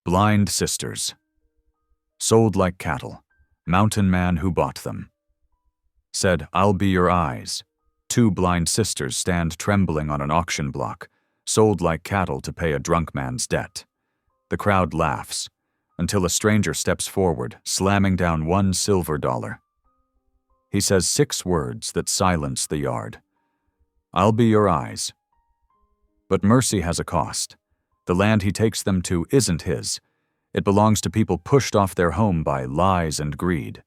Blind sisters. Sold like cattle. Mountain man who bought them. Said, "I'll be your eyes." Two blind sisters stand trembling on an auction block, sold like cattle to pay a drunk man's debt. The crowd laughs, until a stranger steps forward, slamming down $1 silver. He says 6 words that silence the yard. "I'll be your eyes." But mercy has a cost. The land he takes them to isn't his. It belongs to people pushed off their home by lies and greed.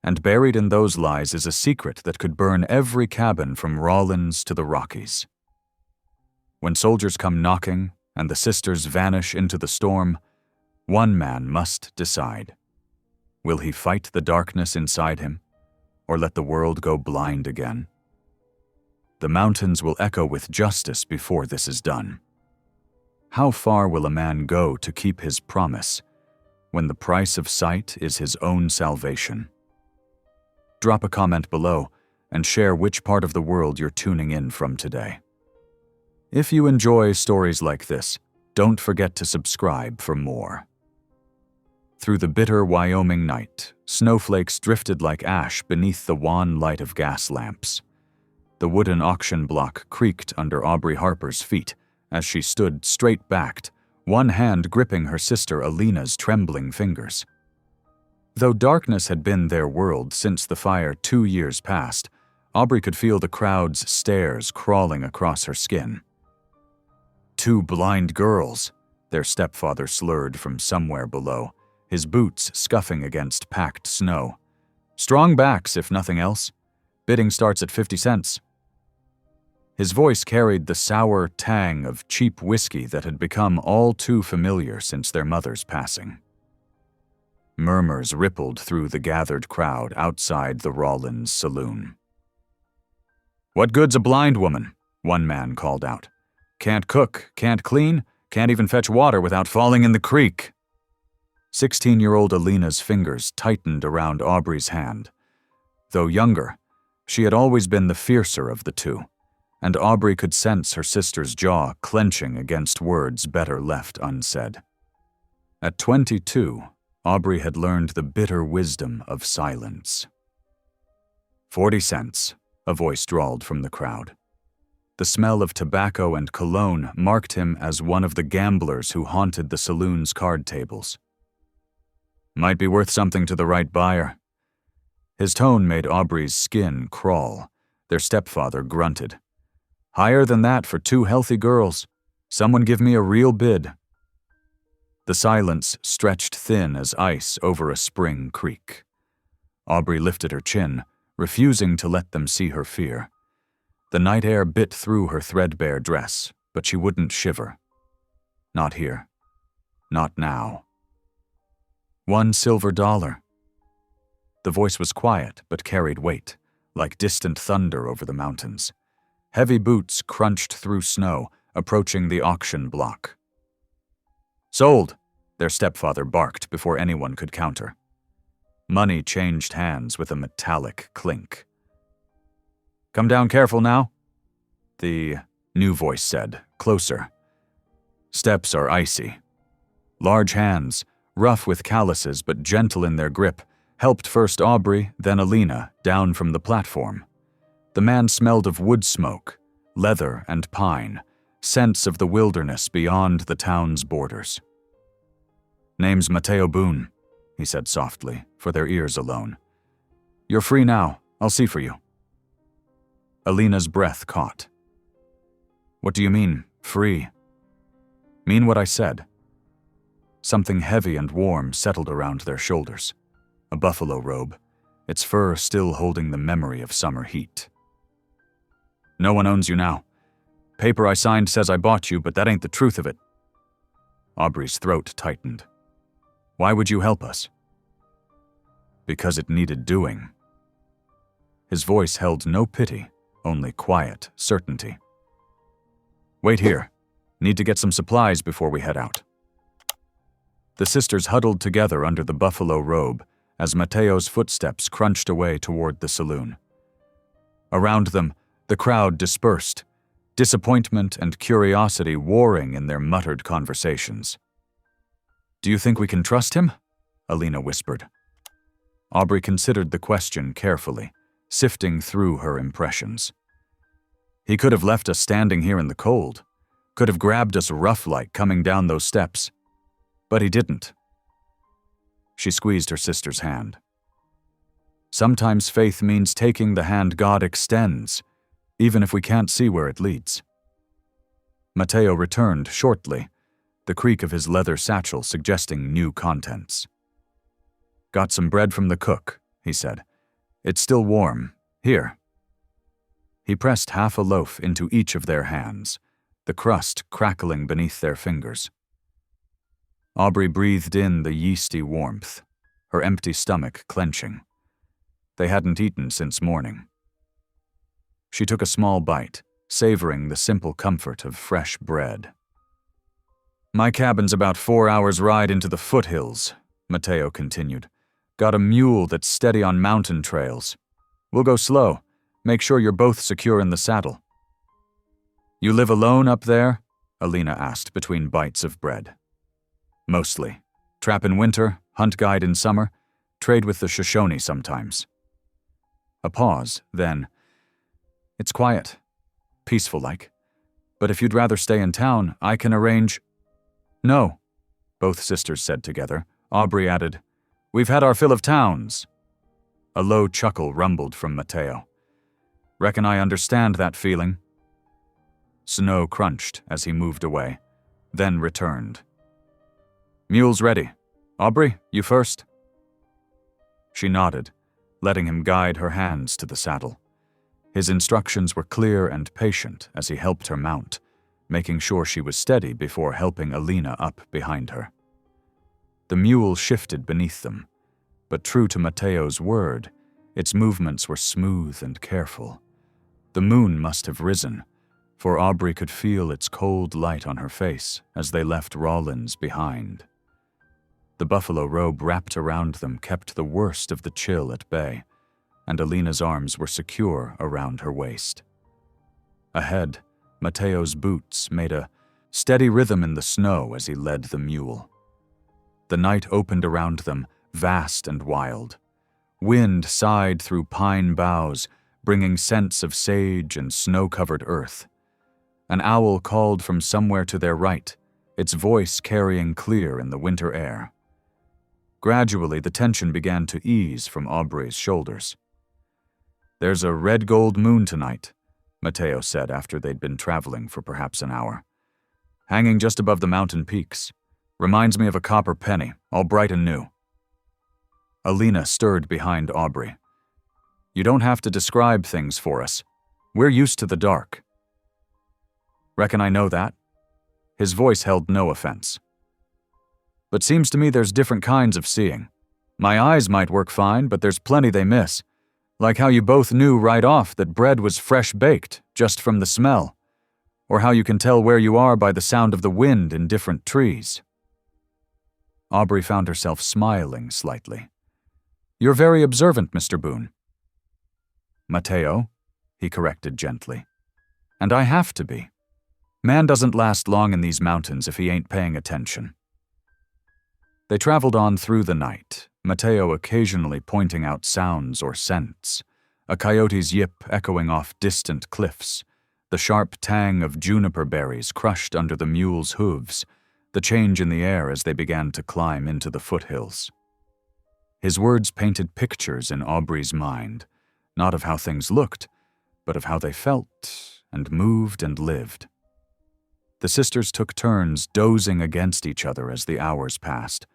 And buried in those lies is a secret that could burn every cabin from Rawlins to the Rockies. When soldiers come knocking and the sisters vanish into the storm, one man must decide. Will he fight the darkness inside him, or let the world go blind again? The mountains will echo with justice before this is done. How far will a man go to keep his promise when the price of sight is his own salvation? Drop a comment below and share which part of the world you're tuning in from today. If you enjoy stories like this, don't forget to subscribe for more. Through the bitter Wyoming night, snowflakes drifted like ash beneath the wan light of gas lamps. The wooden auction block creaked under Aubrey Harper's feet as she stood straight-backed, one hand gripping her sister Alina's trembling fingers. Though darkness had been their world since the fire 2 years past, Aubrey could feel the crowd's stares crawling across her skin. "Two blind girls," their stepfather slurred from somewhere below, his boots scuffing against packed snow. "Strong backs, if nothing else. Bidding starts at 50 cents. His voice carried the sour tang of cheap whiskey that had become all too familiar since their mother's passing. Murmurs rippled through the gathered crowd outside the Rawlins saloon. "What good's a blind woman?" one man called out. "Can't cook, can't clean, can't even fetch water without falling in the creek." 16-year-old Alina's fingers tightened around Aubrey's hand. Though younger, she had always been the fiercer of the two, and Aubrey could sense her sister's jaw clenching against words better left unsaid. At 22, Aubrey had learned the bitter wisdom of silence. 40 cents, a voice drawled from the crowd. The smell of tobacco and cologne marked him as one of the gamblers who haunted the saloon's card tables. "Might be worth something to the right buyer." His tone made Aubrey's skin crawl. Their stepfather grunted. "Higher than that for 2 healthy girls. Someone give me a real bid." The silence stretched thin as ice over a spring creek. Aubrey lifted her chin, refusing to let them see her fear. The night air bit through her threadbare dress, but she wouldn't shiver. Not here. Not now. $1 silver. The voice was quiet but carried weight, like distant thunder over the mountains. Heavy boots crunched through snow, approaching the auction block. "Sold," their stepfather barked before anyone could counter. Money changed hands with a metallic clink. "Come down careful now," the new voice said, closer. Steps are icy. Large hands, rough with calluses but gentle in their grip, helped first Aubrey, then Alina, down from the platform. The man smelled of wood smoke, leather and pine, scents of the wilderness beyond the town's borders. "Name's Mateo Boone," he said softly, for their ears alone. "You're free now. I'll see for you." Alina's breath caught. "What do you mean, free?" "Mean what I said." Something heavy and warm settled around their shoulders. A buffalo robe, its fur still holding the memory of summer heat. "No one owns you now. Paper I signed says I bought you, but that ain't the truth of it." Aubrey's throat tightened. "Why would you help us?" "Because it needed doing." His voice held no pity, only quiet certainty. "Wait here. Need to get some supplies before we head out." The sisters huddled together under the buffalo robe as Mateo's footsteps crunched away toward the saloon. Around them, the crowd dispersed, disappointment and curiosity warring in their muttered conversations. Do you think we can trust him? Alina whispered. Aubrey considered the question carefully, sifting through her impressions. He could have left us standing here in the cold, could have grabbed us rough-like coming down those steps, but he didn't. She squeezed her sister's hand. Sometimes faith means taking the hand God extends, even if we can't see where it leads. Matteo returned shortly, the creak of his leather satchel suggesting new contents. Got some bread from the cook, he said. It's still warm. Here. He pressed half a loaf into each of their hands, the crust crackling beneath their fingers. Aubrey breathed in the yeasty warmth, her empty stomach clenching. They hadn't eaten since morning. She took a small bite, savoring the simple comfort of fresh bread. My cabin's about 4 hours' ride into the foothills, Matteo continued. Got a mule that's steady on mountain trails. We'll go slow. Make sure you're both secure in the saddle. You live alone up there? Alina asked between bites of bread. Mostly. Trap in winter, hunt guide in summer, trade with the Shoshone sometimes. A pause, then. It's quiet. Peaceful-like. But if you'd rather stay in town, I can arrange— No, both sisters said together. Aubrey added, We've had our fill of towns. A low chuckle rumbled from Matteo. Reckon I understand that feeling. Snow crunched as he moved away, then returned. Mule's ready. Aubrey, you first? She nodded, letting him guide her hands to the saddle. His instructions were clear and patient as he helped her mount, making sure she was steady before helping Alina up behind her. The mule shifted beneath them, but true to Matteo's word, its movements were smooth and careful. The moon must have risen, for Aubrey could feel its cold light on her face as they left Rawlins behind. The buffalo robe wrapped around them kept the worst of the chill at bay, and Alina's arms were secure around her waist. Ahead, Matteo's boots made a steady rhythm in the snow as he led the mule. The night opened around them, vast and wild. Wind sighed through pine boughs, bringing scents of sage and snow-covered earth. An owl called from somewhere to their right, its voice carrying clear in the winter air. Gradually, the tension began to ease from Aubrey's shoulders. There's a red-gold moon tonight, Matteo said after they'd been traveling for perhaps an hour. Hanging just above the mountain peaks. Reminds me of a copper penny, all bright and new. Alina stirred behind Aubrey. You don't have to describe things for us. We're used to the dark. Reckon I know that? His voice held no offense. But seems to me there's different kinds of seeing. My eyes might work fine, but there's plenty they miss. Like how you both knew right off that bread was fresh baked, just from the smell. Or how you can tell where you are by the sound of the wind in different trees. Aubrey found herself smiling slightly. You're very observant, Mr. Boone. Matteo, he corrected gently. And I have to be. Man doesn't last long in these mountains if he ain't paying attention. They traveled on through the night, Matteo occasionally pointing out sounds or scents, a coyote's yip echoing off distant cliffs, the sharp tang of juniper berries crushed under the mule's hooves, the change in the air as they began to climb into the foothills. His words painted pictures in Aubrey's mind, not of how things looked, but of how they felt and moved and lived. The sisters took turns dozing against each other as the hours passed,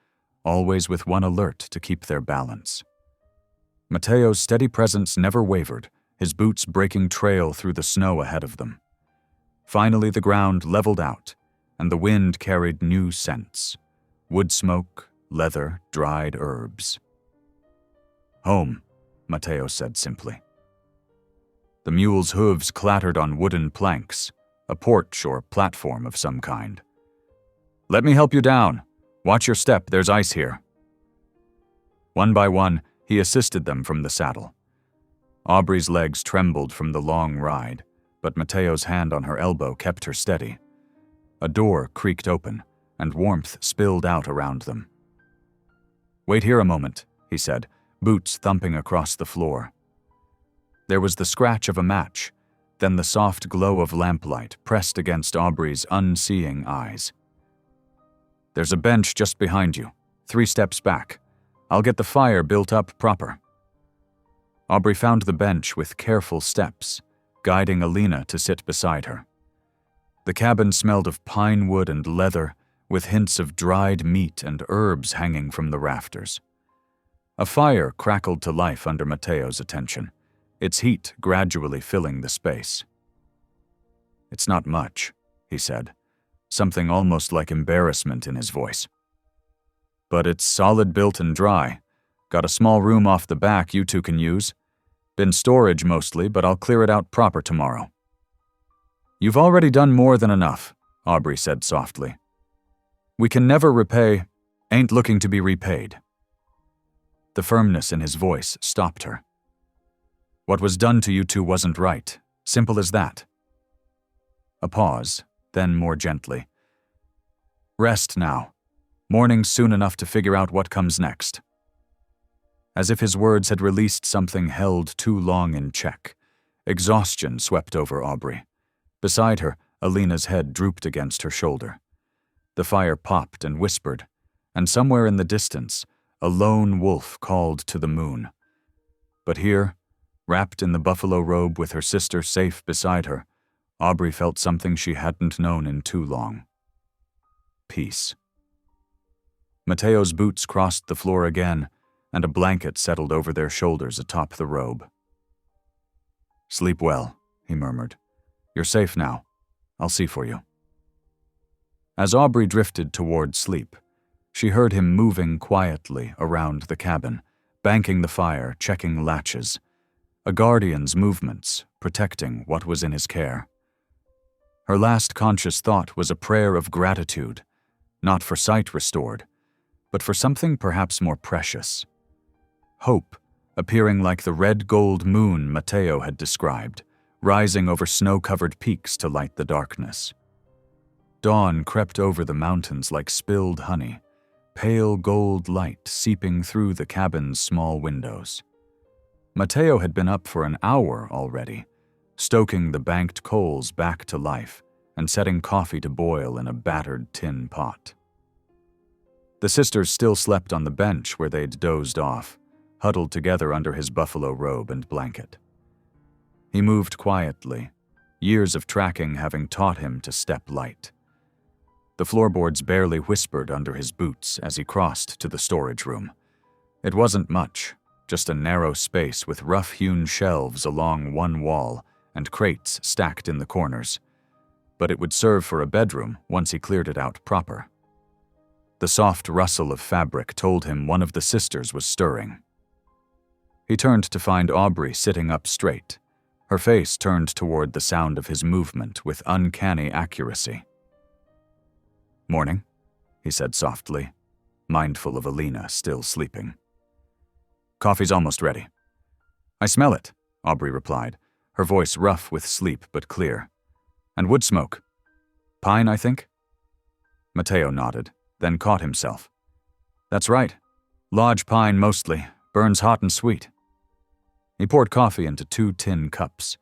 always with one alert to keep their balance. Matteo's steady presence never wavered, his boots breaking trail through the snow ahead of them. Finally, the ground leveled out, and the wind carried new scents: wood smoke, leather, dried herbs. Home, Matteo said simply. The mule's hooves clattered on wooden planks, a porch or platform of some kind. Let me help you down. Watch your step, there's ice here. One by one, he assisted them from the saddle. Aubrey's legs trembled from the long ride, but Matteo's hand on her elbow kept her steady. A door creaked open, and warmth spilled out around them. "Wait here a moment," he said, boots thumping across the floor. There was the scratch of a match, then the soft glow of lamplight pressed against Aubrey's unseeing eyes. "There's a bench just behind you, 3 steps back. I'll get the fire built up proper." Aubrey found the bench with careful steps, guiding Alina to sit beside her. The cabin smelled of pine wood and leather, with hints of dried meat and herbs hanging from the rafters. A fire crackled to life under Mateo's attention, its heat gradually filling the space. "It's not much," he said, something almost like embarrassment in his voice. "But it's solid built and dry. Got a small room off the back you two can use. Been storage mostly, but I'll clear it out proper tomorrow." "You've already done more than enough," Aubrey said softly. "We can never repay, ain't looking to be repaid." The firmness in his voice stopped her. "What was done to you two wasn't right. Simple as that." A pause, then more gently. "Rest now. Morning's soon enough to figure out what comes next." As if his words had released something held too long in check, exhaustion swept over Aubrey. Beside her, Alina's head drooped against her shoulder. The fire popped and whispered, and somewhere in the distance, a lone wolf called to the moon. But here, wrapped in the buffalo robe with her sister safe beside her, Aubrey felt something she hadn't known in too long. Peace. Mateo's boots crossed the floor again, and a blanket settled over their shoulders atop the robe. "Sleep well," he murmured. "You're safe now. I'll see for you." As Aubrey drifted toward sleep, she heard him moving quietly around the cabin, banking the fire, checking latches. A guardian's movements, protecting what was in his care. Her last conscious thought was a prayer of gratitude, not for sight restored, but for something perhaps more precious. Hope, appearing like the red-gold moon Mateo had described, rising over snow-covered peaks to light the darkness. Dawn crept over the mountains like spilled honey, pale gold light seeping through the cabin's small windows. Mateo had been up for an hour already, stoking the banked coals back to life and setting coffee to boil in a battered tin pot. The sisters still slept on the bench where they'd dozed off, huddled together under his buffalo robe and blanket. He moved quietly, years of tracking having taught him to step light. The floorboards barely whispered under his boots as he crossed to the storage room. It wasn't much, just a narrow space with rough-hewn shelves along one wall and crates stacked in the corners. But it would serve for a bedroom once he cleared it out proper. The soft rustle of fabric told him one of the sisters was stirring. He turned to find Aubrey sitting up straight, her face turned toward the sound of his movement with uncanny accuracy. "Morning," he said softly, mindful of Alina still sleeping. "Coffee's almost ready." "I smell it," Aubrey replied, her voice rough with sleep but clear. "And wood smoke. Pine, I think?" Mateo nodded, then caught himself. "That's right. Lodge pine mostly, burns hot and sweet." He poured coffee into 2 tin cups,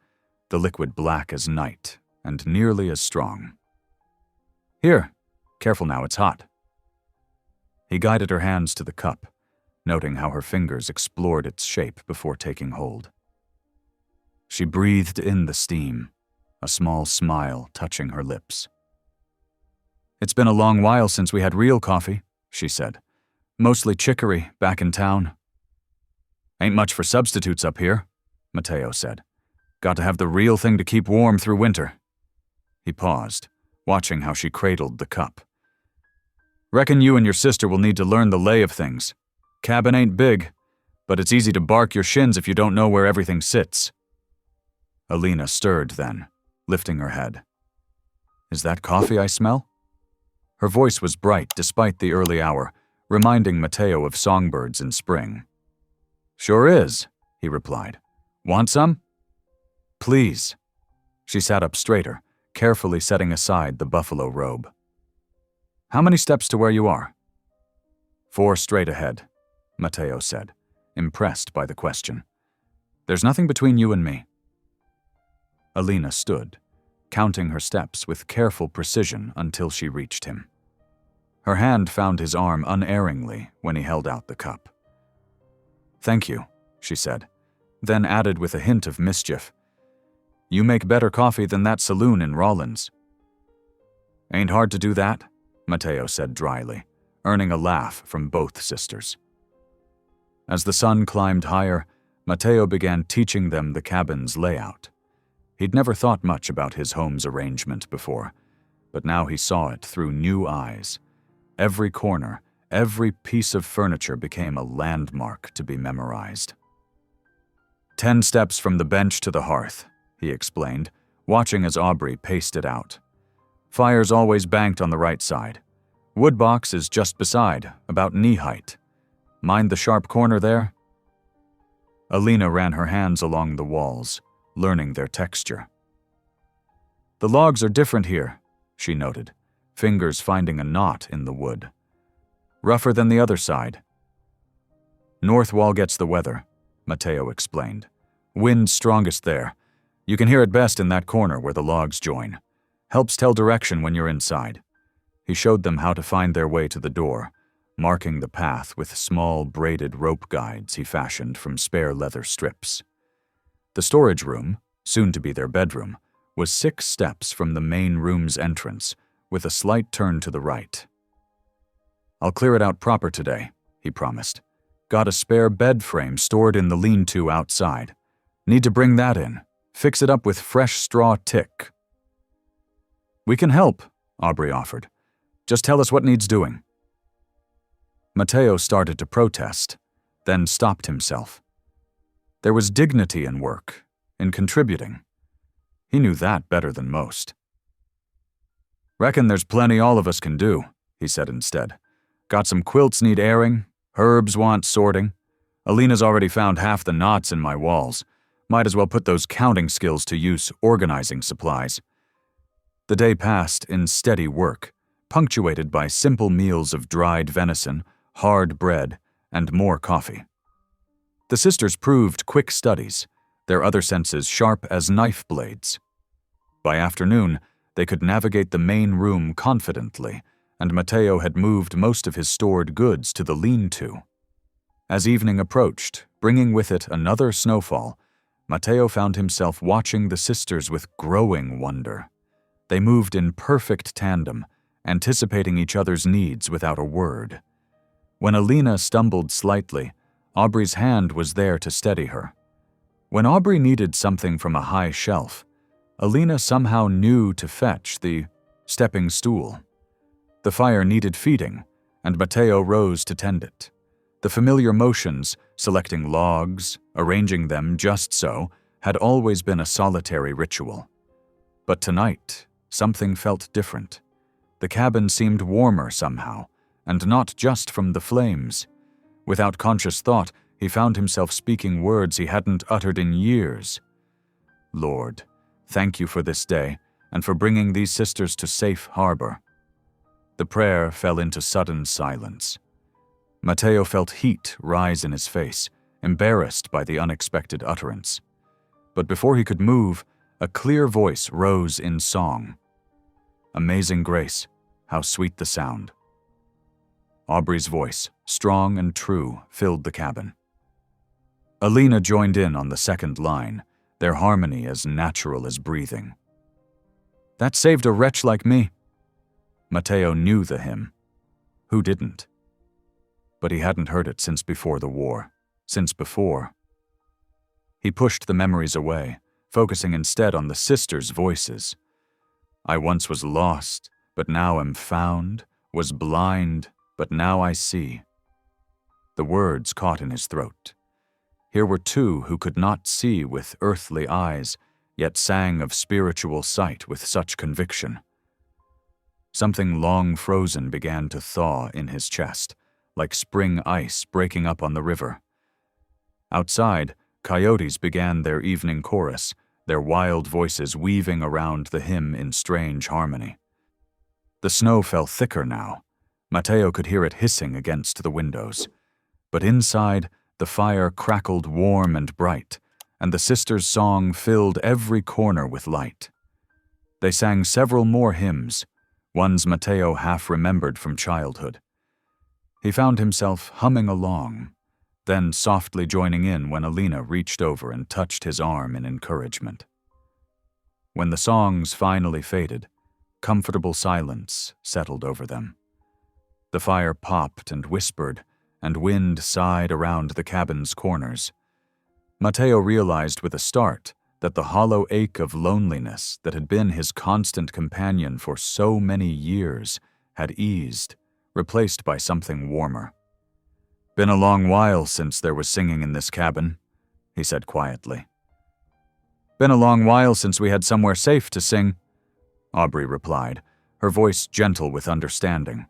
the liquid black as night and nearly as strong. "Here. Careful now, it's hot." He guided her hands to the cup, noting how her fingers explored its shape before taking hold. She breathed in the steam, a small smile touching her lips. "It's been a long while since we had real coffee," she said. "Mostly chicory back in town." "Ain't much for substitutes up here," Mateo said. "Got to have the real thing to keep warm through winter." He paused, watching how she cradled the cup. "Reckon you and your sister will need to learn the lay of things. Cabin ain't big, but it's easy to bark your shins if you don't know where everything sits." Alina stirred then, lifting her head. "Is that coffee I smell?" Her voice was bright despite the early hour, reminding Mateo of songbirds in spring. "Sure is," he replied. "Want some?" "Please." She sat up straighter, carefully setting aside the buffalo robe. How many steps to where you are? 4 straight ahead, Mateo said, impressed by the question. There's nothing between you and me. Alina stood, counting her steps with careful precision until she reached him. Her hand found his arm unerringly when he held out the cup. Thank you, she said, then added with a hint of mischief. You make better coffee than that saloon in Rollins. Ain't hard to do that, Mateo said dryly, earning a laugh from both sisters. As the sun climbed higher, Mateo began teaching them the cabin's layout. He'd never thought much about his home's arrangement before, but now he saw it through new eyes. Every corner, every piece of furniture became a landmark to be memorized. 10 steps from the bench to the hearth, he explained, watching as Aubrey paced it out. Fire's always banked on the right side. Woodbox is just beside, about knee height. Mind the sharp corner there? Alina ran her hands along the walls, learning their texture. The logs are different here, she noted, fingers finding a knot in the wood. Rougher than the other side. North wall gets the weather, Mateo explained. Wind's strongest there. You can hear it best in that corner where the logs join. Helps tell direction when you're inside. He showed them how to find their way to the door, marking the path with small braided rope guides he fashioned from spare leather strips. The storage room, soon to be their bedroom, was 6 steps from the main room's entrance, with a slight turn to the right. I'll clear it out proper today, he promised. Got a spare bed frame stored in the lean-to outside. Need to bring that in. Fix it up with fresh straw tick. We can help, Aubrey offered. Just tell us what needs doing. Mateo started to protest, then stopped himself. There was dignity in work, in contributing. He knew that better than most. Reckon there's plenty all of us can do, he said instead. Got some quilts need airing, herbs want sorting. Alina's already found half the knots in my walls. Might as well put those counting skills to use organizing supplies. The day passed in steady work, punctuated by simple meals of dried venison, hard bread, and more coffee. The sisters proved quick studies, their other senses sharp as knife blades. By afternoon, they could navigate the main room confidently, and Mateo had moved most of his stored goods to the lean-to. As evening approached, bringing with it another snowfall, Mateo found himself watching the sisters with growing wonder. They moved in perfect tandem, anticipating each other's needs without a word. When Alina stumbled slightly, Aubrey's hand was there to steady her. When Aubrey needed something from a high shelf, Alina somehow knew to fetch the stepping stool. The fire needed feeding, and Mateo rose to tend it. The familiar motions, selecting logs, arranging them just so, had always been a solitary ritual. But tonight, something felt different. The cabin seemed warmer somehow, and not just from the flames. Without conscious thought, he found himself speaking words he hadn't uttered in years. Lord, thank you for this day, and for bringing these sisters to safe harbor. The prayer fell into sudden silence. Mateo felt heat rise in his face, embarrassed by the unexpected utterance. But before he could move, a clear voice rose in song. Amazing grace, how sweet the sound. Aubrey's voice, strong and true, filled the cabin. Alina joined in on the second line, their harmony as natural as breathing. That saved a wretch like me. Mateo knew the hymn. Who didn't? But he hadn't heard it since before the war. Since before. He pushed the memories away, focusing instead on the sisters' voices. I once was lost, but now am found, was blind, but now I see. The words caught in his throat. Here were two who could not see with earthly eyes, yet sang of spiritual sight with such conviction. Something long frozen began to thaw in his chest, like spring ice breaking up on the river. Outside, coyotes began their evening chorus, their wild voices weaving around the hymn in strange harmony. The snow fell thicker now, Matteo could hear it hissing against the windows. But inside, the fire crackled warm and bright, and the sisters' song filled every corner with light. They sang several more hymns, ones Matteo half remembered from childhood. He found himself humming along, then softly joining in when Alina reached over and touched his arm in encouragement. When the songs finally faded, comfortable silence settled over them. The fire popped and whispered, and wind sighed around the cabin's corners. Matteo realized with a start that the hollow ache of loneliness that had been his constant companion for so many years had eased, replaced by something warmer. "Been a long while since there was singing in this cabin," he said quietly. "Been a long while since we had somewhere safe to sing," Aubrey replied, her voice gentle with understanding.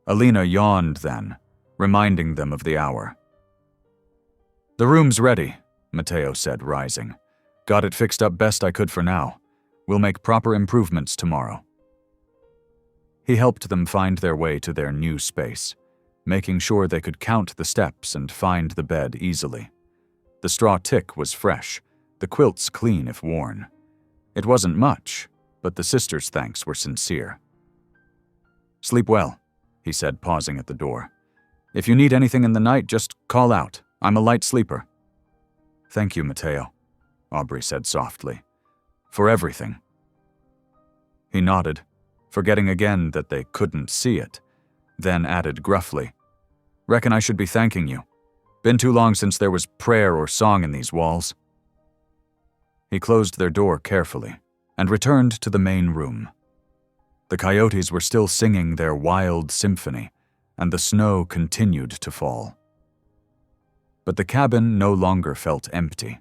Alina yawned then, reminding them of the hour. "The room's ready," Matteo said, rising. "Got it fixed up best I could for now. We'll make proper improvements tomorrow." He helped them find their way to their new space, making sure they could count the steps and find the bed easily. The straw tick was fresh, the quilts clean if worn. It wasn't much, but the sisters' thanks were sincere. "Sleep well," he said, pausing at the door. "If you need anything in the night, just call out. I'm a light sleeper." "Thank you, Matteo," Aubrey said softly. "For everything." He nodded, forgetting again that they couldn't see it, then added gruffly, "Reckon I should be thanking you. Been too long since there was prayer or song in these walls." He closed their door carefully and returned to the main room. The coyotes were still singing their wild symphony, and the snow continued to fall. But the cabin no longer felt empty.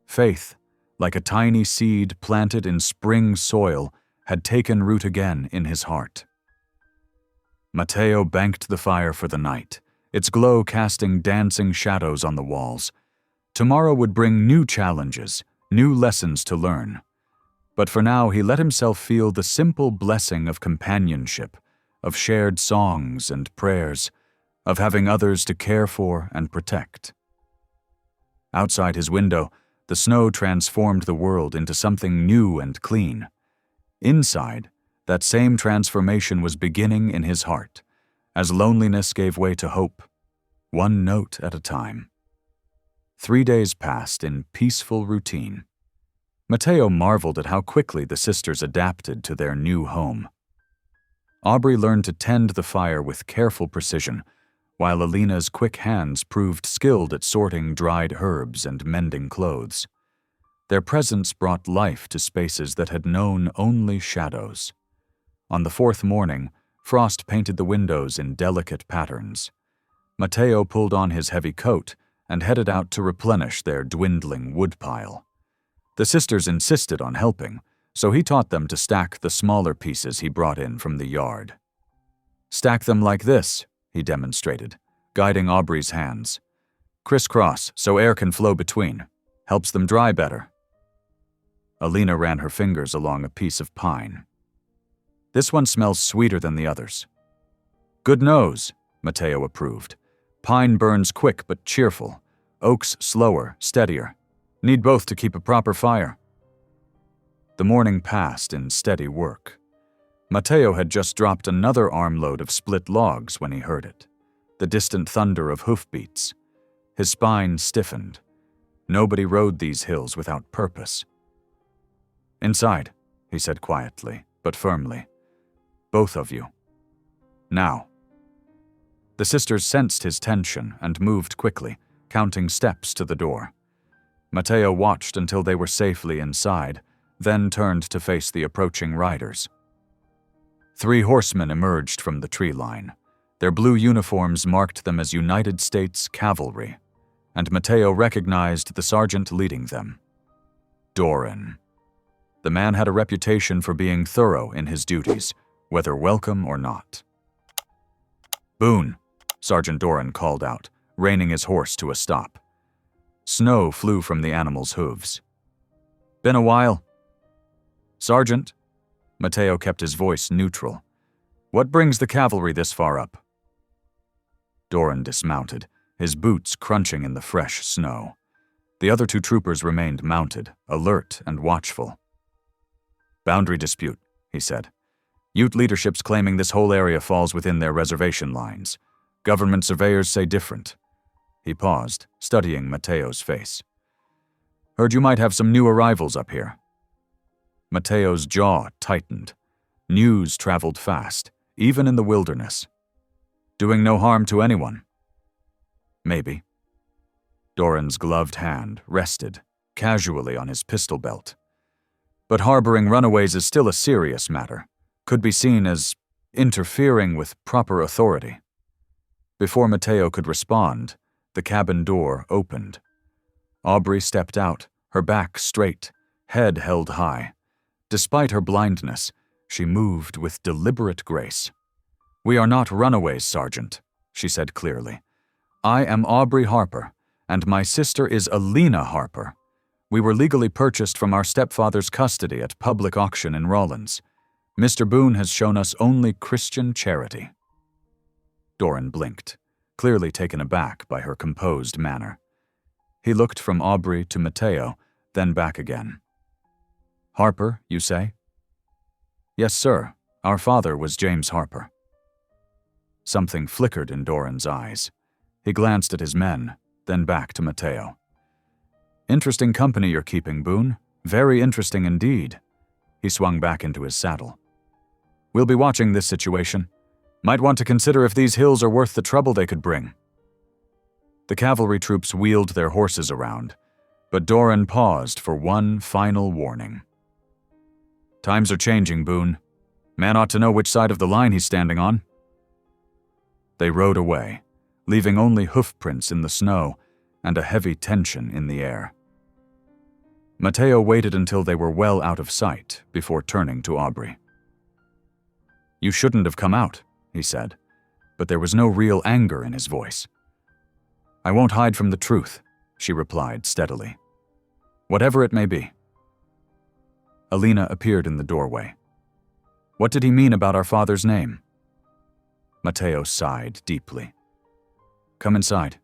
Faith, like a tiny seed planted in spring soil, had taken root again in his heart. Matteo banked the fire for the night, its glow casting dancing shadows on the walls. Tomorrow would bring new challenges, new lessons to learn. But for now he let himself feel the simple blessing of companionship, of shared songs and prayers, of having others to care for and protect. Outside his window, the snow transformed the world into something new and clean. Inside, that same transformation was beginning in his heart, as loneliness gave way to hope, one note at a time. 3 days passed in peaceful routine. Matteo marveled at how quickly the sisters adapted to their new home. Aubrey learned to tend the fire with careful precision, while Alina's quick hands proved skilled at sorting dried herbs and mending clothes. Their presence brought life to spaces that had known only shadows. On the 4th morning, frost painted the windows in delicate patterns. Matteo pulled on his heavy coat and headed out to replenish their dwindling woodpile. The sisters insisted on helping, so he taught them to stack the smaller pieces he brought in from the yard. "Stack them like this," he demonstrated, guiding Aubrey's hands. "Crisscross so air can flow between. Helps them dry better." Alina ran her fingers along a piece of pine. "This one smells sweeter than the others." "Good nose," Matteo approved. "Pine burns quick but cheerful. Oak's slower, steadier. Need both to keep a proper fire." The morning passed in steady work. Matteo had just dropped another armload of split logs when he heard it, the distant thunder of hoofbeats. His spine stiffened. Nobody rode these hills without purpose. "Inside," he said quietly, but firmly. "Both of you. Now." The sisters sensed his tension and moved quickly, counting steps to the door. Matteo watched until they were safely inside, then turned to face the approaching riders. 3 horsemen emerged from the tree line. Their blue uniforms marked them as United States cavalry, and Matteo recognized the sergeant leading them. Doran. The man had a reputation for being thorough in his duties, whether welcome or not. "Boone," Sergeant Doran called out, reining his horse to a stop. Snow flew from the animal's hooves. "Been a while." "Sergeant." Matteo kept his voice neutral. What brings the cavalry this far up? Doran dismounted, his boots crunching in the fresh snow. The other two troopers remained mounted, alert and watchful. Boundary dispute, he said. Ute leadership's claiming this whole area falls within their reservation lines. Government surveyors say different. He paused, studying Mateo's face. Heard you might have some new arrivals up here. Mateo's jaw tightened. News traveled fast, even in the wilderness. Doing no harm to anyone? Maybe. Doran's gloved hand rested casually on his pistol belt. But harboring runaways is still a serious matter. Could be seen as interfering with proper authority. Before Mateo could respond, the cabin door opened. Aubrey stepped out, her back straight, head held high. Despite her blindness, she moved with deliberate grace. We are not runaways, Sergeant, she said clearly. I am Aubrey Harper, and my sister is Alina Harper. We were legally purchased from our stepfather's custody at public auction in Rawlins. Mr. Boone has shown us only Christian charity. Doran blinked, clearly taken aback by her composed manner. He looked from Aubrey to Mateo, then back again. Harper, you say? Yes, sir. Our father was James Harper. Something flickered in Doran's eyes. He glanced at his men, then back to Mateo. Interesting company you're keeping, Boone. Very interesting indeed. He swung back into his saddle. We'll be watching this situation. Might want to consider if these hills are worth the trouble they could bring. The cavalry troops wheeled their horses around, but Doran paused for one final warning. Times are changing, Boone. Man ought to know which side of the line he's standing on. They rode away, leaving only hoofprints in the snow and a heavy tension in the air. Mateo waited until they were well out of sight before turning to Aubrey. You shouldn't have come out, he said, but there was no real anger in his voice. I won't hide from the truth, she replied steadily. Whatever it may be. Alina appeared in the doorway. What did he mean about our father's name? Mateo sighed deeply. Come inside.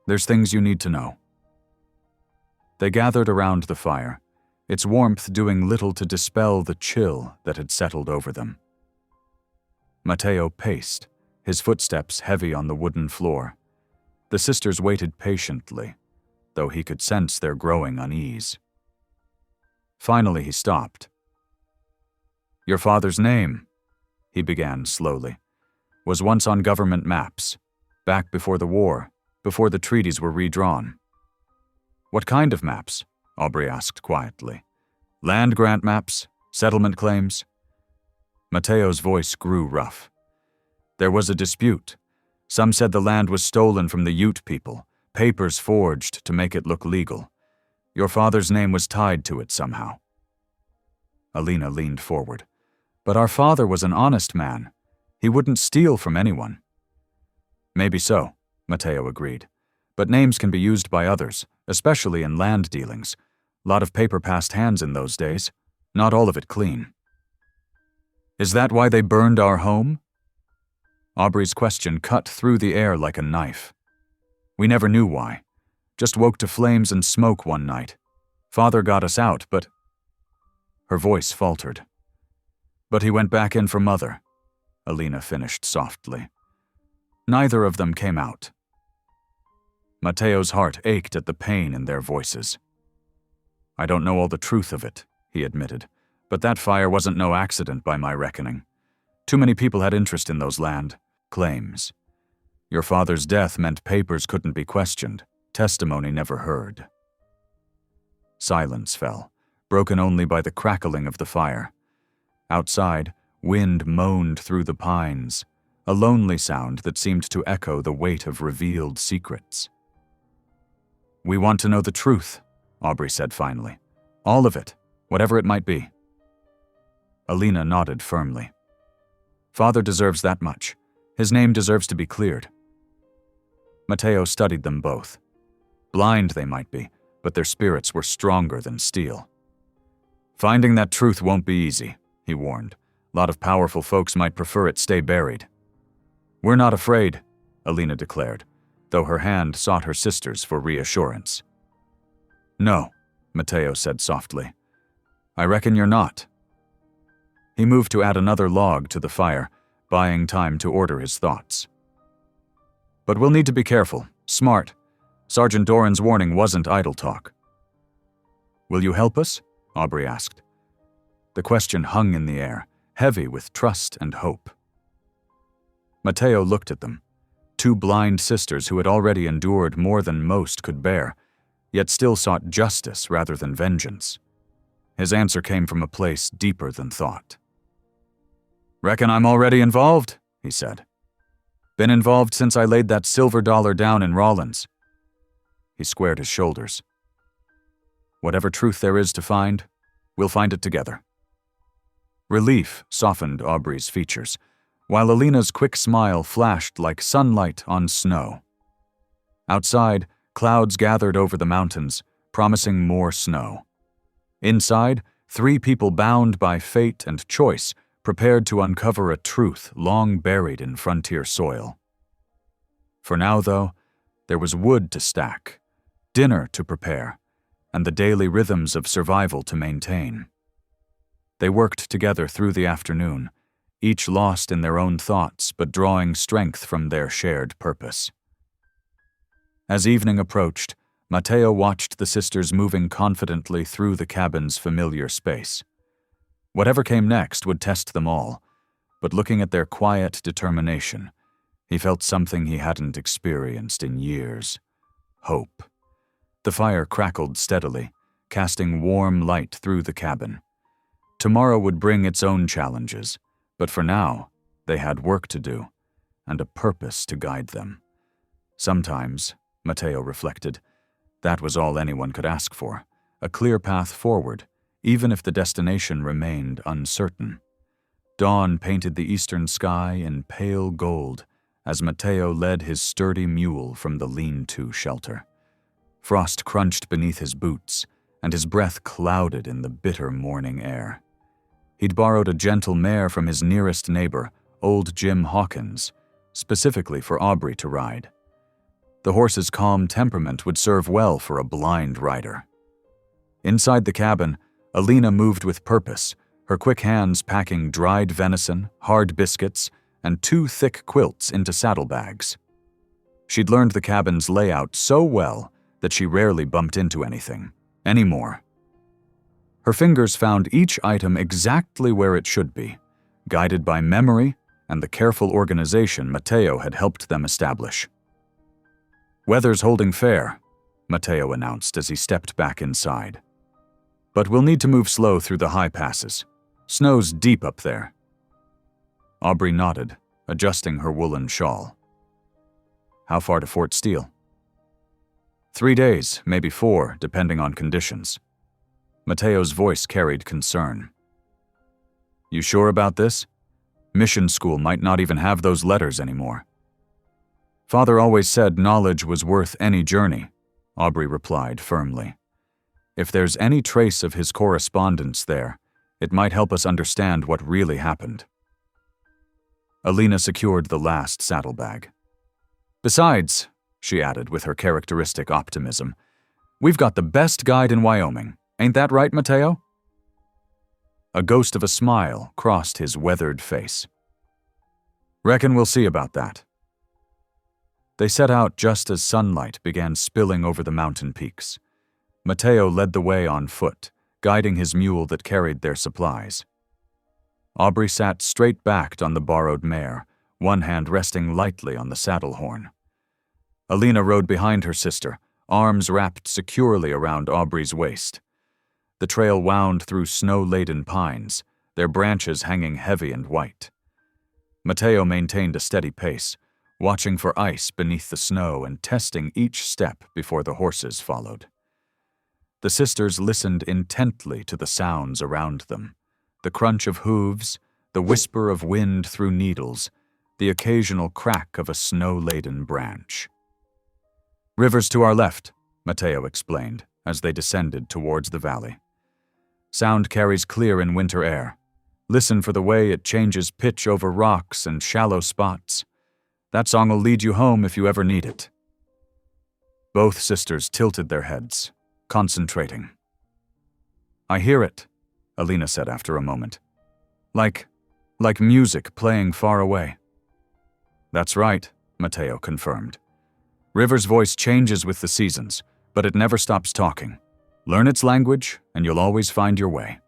There's things you need to know. They gathered around the fire, its warmth doing little to dispel the chill that had settled over them. Mateo paced, his footsteps heavy on the wooden floor. The sisters waited patiently, though he could sense their growing unease. Finally, he stopped. Your father's name, he began slowly, was once on government maps, back before the war, before the treaties were redrawn. What kind of maps? Aubrey asked quietly. Land grant maps? Settlement claims? Mateo's voice grew rough. There was a dispute. Some said the land was stolen from the Ute people, papers forged to make it look legal. Your father's name was tied to it somehow. Alina leaned forward. But our father was an honest man. He wouldn't steal from anyone. Maybe so, Mateo agreed. But names can be used by others, especially in land dealings. Lot of paper passed hands in those days. Not all of it clean. Is that why they burned our home? Aubrey's question cut through the air like a knife. We never knew why. Just woke to flames and smoke one night. Father got us out, but... Her voice faltered. But he went back in for Mother, Alina finished softly. Neither of them came out. Mateo's heart ached at the pain in their voices. I don't know all the truth of it, he admitted, but that fire wasn't no accident by my reckoning. Too many people had interest in those land claims. Your father's death meant papers couldn't be questioned, testimony never heard. Silence fell, broken only by the crackling of the fire. Outside, wind moaned through the pines, a lonely sound that seemed to echo the weight of revealed secrets. We want to know the truth, Aubrey said finally. All of it, whatever it might be. Alina nodded firmly. Father deserves that much. His name deserves to be cleared. Mateo studied them both. Blind they might be, but their spirits were stronger than steel. Finding that truth won't be easy, he warned. A lot of powerful folks might prefer it stay buried. We're not afraid, Alina declared, though her hand sought her sister's for reassurance. No, Matteo said softly. I reckon you're not. He moved to add another log to the fire, buying time to order his thoughts. But we'll need to be careful, smart. Sergeant Doran's warning wasn't idle talk. Will you help us? Aubrey asked. The question hung in the air, heavy with trust and hope. Matteo looked at them, two blind sisters who had already endured more than most could bear, yet still sought justice rather than vengeance. His answer came from a place deeper than thought. Reckon I'm already involved, he said. Been involved since I laid that silver dollar down in Rollins. He squared his shoulders. Whatever truth there is to find, we'll find it together. Relief softened Aubrey's features, while Alina's quick smile flashed like sunlight on snow. Outside, clouds gathered over the mountains, promising more snow. Inside, 3 people bound by fate and choice prepared to uncover a truth long buried in frontier soil. For now, though, there was wood to stack, dinner to prepare, and the daily rhythms of survival to maintain. They worked together through the afternoon, each lost in their own thoughts but drawing strength from their shared purpose. As evening approached, Matteo watched the sisters moving confidently through the cabin's familiar space. Whatever came next would test them all, but looking at their quiet determination, he felt something he hadn't experienced in years: hope. The fire crackled steadily, casting warm light through the cabin. Tomorrow would bring its own challenges, but for now, they had work to do, and a purpose to guide them. Sometimes, Matteo reflected, that was all anyone could ask for, a clear path forward, even if the destination remained uncertain. Dawn painted the eastern sky in pale gold as Matteo led his sturdy mule from the lean-to shelter. Frost crunched beneath his boots, and his breath clouded in the bitter morning air. He'd borrowed a gentle mare from his nearest neighbor, old Jim Hawkins, specifically for Aubrey to ride. The horse's calm temperament would serve well for a blind rider. Inside the cabin, Alina moved with purpose, her quick hands packing dried venison, hard biscuits, and 2 thick quilts into saddlebags. She'd learned the cabin's layout so well that she rarely bumped into anything, anymore. Her fingers found each item exactly where it should be, guided by memory and the careful organization Matteo had helped them establish. Weather's holding fair, Matteo announced as he stepped back inside. But we'll need to move slow through the high passes. Snow's deep up there. Aubrey nodded, adjusting her woolen shawl. How far to Fort Steele? 3 days, maybe 4, depending on conditions. Matteo's voice carried concern. You sure about this? Mission school might not even have those letters anymore. Father always said knowledge was worth any journey, Aubrey replied firmly. If there's any trace of his correspondence there, it might help us understand what really happened. Alina secured the last saddlebag. Besides, she added with her characteristic optimism, we've got the best guide in Wyoming. Ain't that right, Matteo? A ghost of a smile crossed his weathered face. Reckon we'll see about that. They set out just as sunlight began spilling over the mountain peaks. Matteo led the way on foot, guiding his mule that carried their supplies. Aubrey sat straight-backed on the borrowed mare, one hand resting lightly on the saddle horn. Alina rode behind her sister, arms wrapped securely around Aubrey's waist. The trail wound through snow-laden pines, their branches hanging heavy and white. Matteo maintained a steady pace, watching for ice beneath the snow and testing each step before the horses followed. The sisters listened intently to the sounds around them, the crunch of hooves, the whisper of wind through needles, the occasional crack of a snow-laden branch. River's to our left, Matteo explained as they descended towards the valley. Sound carries clear in winter air. Listen for the way it changes pitch over rocks and shallow spots. That song'll lead you home if you ever need it." Both sisters tilted their heads, concentrating. "I hear it," Alina said after a moment. Like music playing far away." "That's right," Matteo confirmed. "River's voice changes with the seasons, but it never stops talking. Learn its language, and you'll always find your way."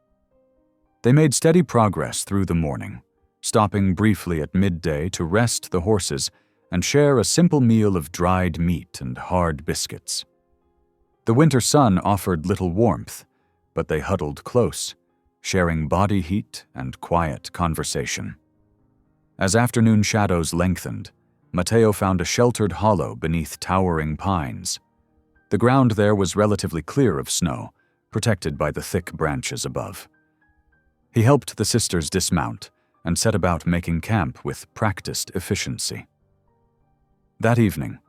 They made steady progress through the morning, stopping briefly at midday to rest the horses and share a simple meal of dried meat and hard biscuits. The winter sun offered little warmth, but they huddled close, sharing body heat and quiet conversation. As afternoon shadows lengthened, Matteo found a sheltered hollow beneath towering pines. The ground there was relatively clear of snow, protected by the thick branches above. He helped the sisters dismount and set about making camp with practiced efficiency. That evening,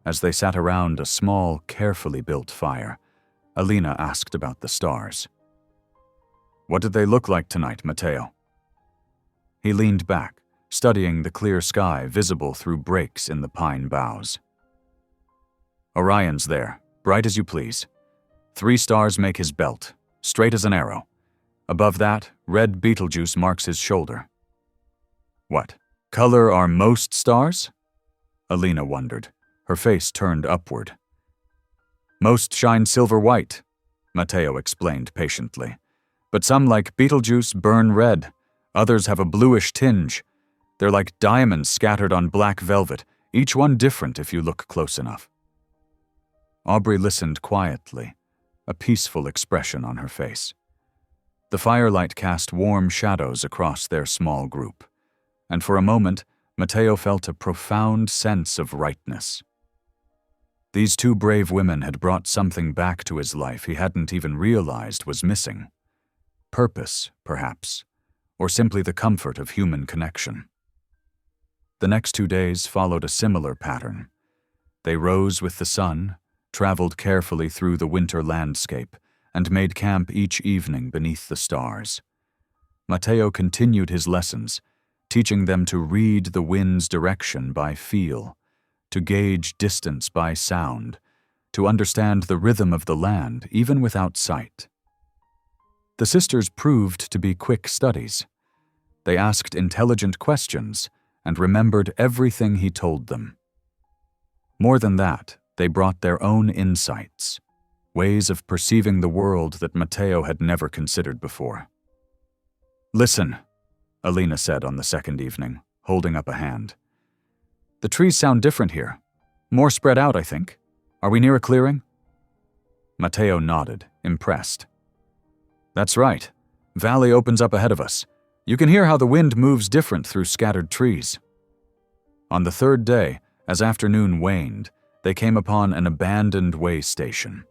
as they sat around a small, carefully built fire, Alina asked about the stars. "What did they look like tonight, Matteo?" He leaned back, studying the clear sky visible through breaks in the pine boughs. "Orion's there, bright as you please. 3 stars make his belt, straight as an arrow. Above that, red Betelgeuse marks his shoulder." "What color are most stars?" Alina wondered, her face turned upward. "Most shine silver-white," Matteo explained patiently. "But some, like Betelgeuse, burn red. Others have a bluish tinge. They're like diamonds scattered on black velvet, each one different if you look close enough." Aubrey listened quietly, a peaceful expression on her face. The firelight cast warm shadows across their small group, and for a moment, Matteo felt a profound sense of rightness. These 2 brave women had brought something back to his life he hadn't even realized was missing. Purpose, perhaps, or simply the comfort of human connection. The next 2 days followed a similar pattern. They rose with the sun, traveled carefully through the winter landscape, and made camp each evening beneath the stars. Matteo continued his lessons, teaching them to read the wind's direction by feel, to gauge distance by sound, to understand the rhythm of the land even without sight. The sisters proved to be quick studies. They asked intelligent questions and remembered everything he told them. More than that, they brought their own insights, ways of perceiving the world that Matteo had never considered before. "Listen," Alina said on the second evening, holding up a hand. "The trees sound different here. More spread out, I think. Are we near a clearing?" Matteo nodded, impressed. "That's right. Valley opens up ahead of us. You can hear how the wind moves different through scattered trees." On the 3rd day, as afternoon waned, they came upon an abandoned way station.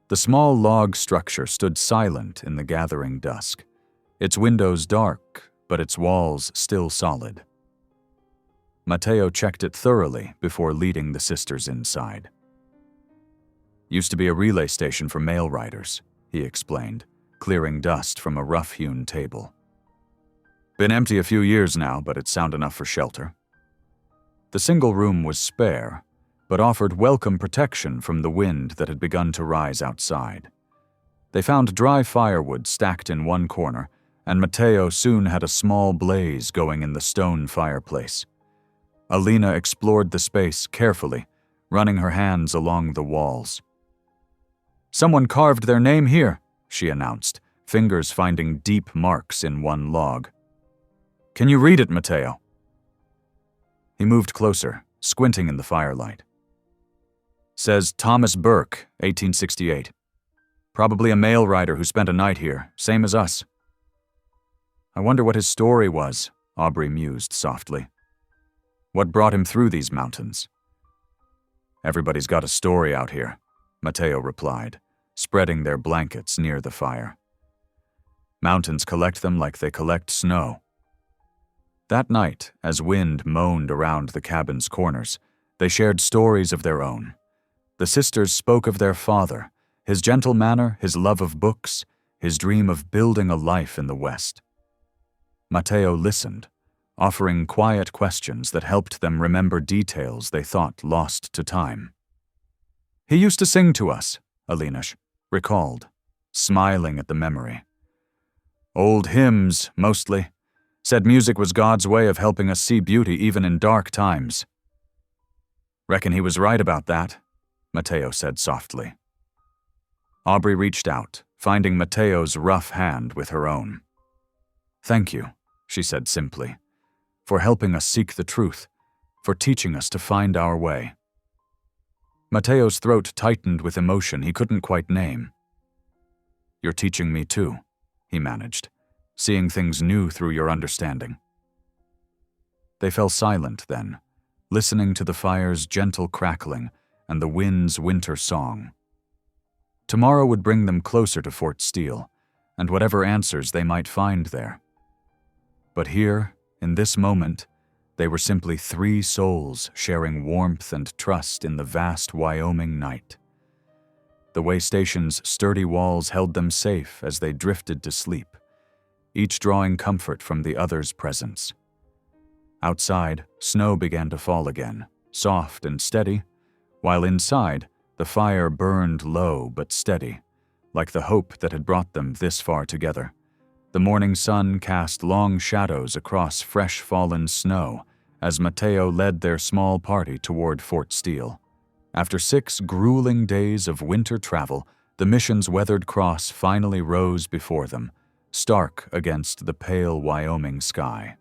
The small log structure stood silent in the gathering dusk, its windows dark, but its walls still solid. Matteo checked it thoroughly before leading the sisters inside. "Used to be a relay station for mail riders," he explained, clearing dust from a rough-hewn table. "Been empty a few years now, but it's sound enough for shelter." The single room was spare, but offered welcome protection from the wind that had begun to rise outside. They found dry firewood stacked in one corner, and Matteo soon had a small blaze going in the stone fireplace. Alina explored the space carefully, running her hands along the walls. "Someone carved their name here," she announced, fingers finding deep marks in one log. "Can you read it, Matteo?" He moved closer, squinting in the firelight. "Says Thomas Burke, 1868. Probably a mail rider who spent a night here, same as us." "I wonder what his story was," Aubrey mused softly. "What brought him through these mountains?" "Everybody's got a story out here," Matteo replied, spreading their blankets near the fire. "Mountains collect them like they collect snow." That night, as wind moaned around the cabin's corners, they shared stories of their own. The sisters spoke of their father, his gentle manner, his love of books, his dream of building a life in the West. Matteo listened, offering quiet questions that helped them remember details they thought lost to time. "He used to sing to us," Alina recalled, smiling at the memory. "Old hymns, mostly. Said music was God's way of helping us see beauty even in dark times." "Reckon he was right about that," Matteo said softly. Aubrey reached out, finding Matteo's rough hand with her own. "Thank you," she said simply, "for helping us seek the truth, for teaching us to find our way." Matteo's throat tightened with emotion he couldn't quite name. "You're teaching me too," he managed, "seeing things new through your understanding." They fell silent then, listening to the fire's gentle crackling and the wind's winter song. Tomorrow would bring them closer to Fort Steele, and whatever answers they might find there. But here, in this moment, they were simply three souls sharing warmth and trust in the vast Wyoming night. The way station's sturdy walls held them safe as they drifted to sleep, each drawing comfort from the other's presence. Outside, snow began to fall again, soft and steady, while inside, the fire burned low but steady, like the hope that had brought them this far together. The morning sun cast long shadows across fresh fallen snow as Matteo led their small party toward Fort Steele. After 6 grueling days of winter travel, the mission's weathered cross finally rose before them, stark against the pale Wyoming sky.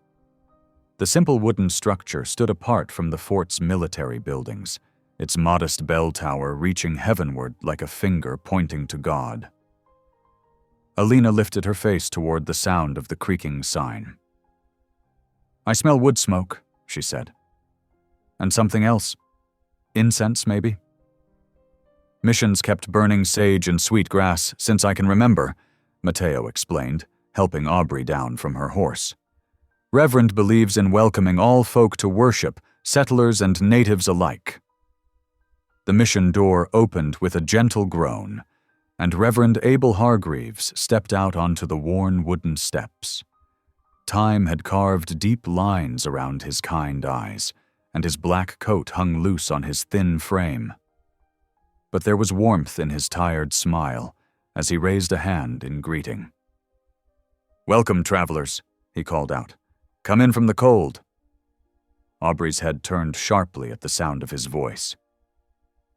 The simple wooden structure stood apart from the fort's military buildings, its modest bell tower reaching heavenward like a finger pointing to God. Alina lifted her face toward the sound of the creaking sign. "I smell wood smoke," she said. "And something else. Incense, maybe?" "Missions kept burning sage and sweet grass since I can remember," Matteo explained, helping Aubrey down from her horse. "Reverend believes in welcoming all folk to worship, settlers and natives alike." The mission door opened with a gentle groan, and Reverend Abel Hargreaves stepped out onto the worn wooden steps. Time had carved deep lines around his kind eyes, and his black coat hung loose on his thin frame. But there was warmth in his tired smile as he raised a hand in greeting. "Welcome, travelers," he called out. "Come in from the cold." Aubrey's head turned sharply at the sound of his voice.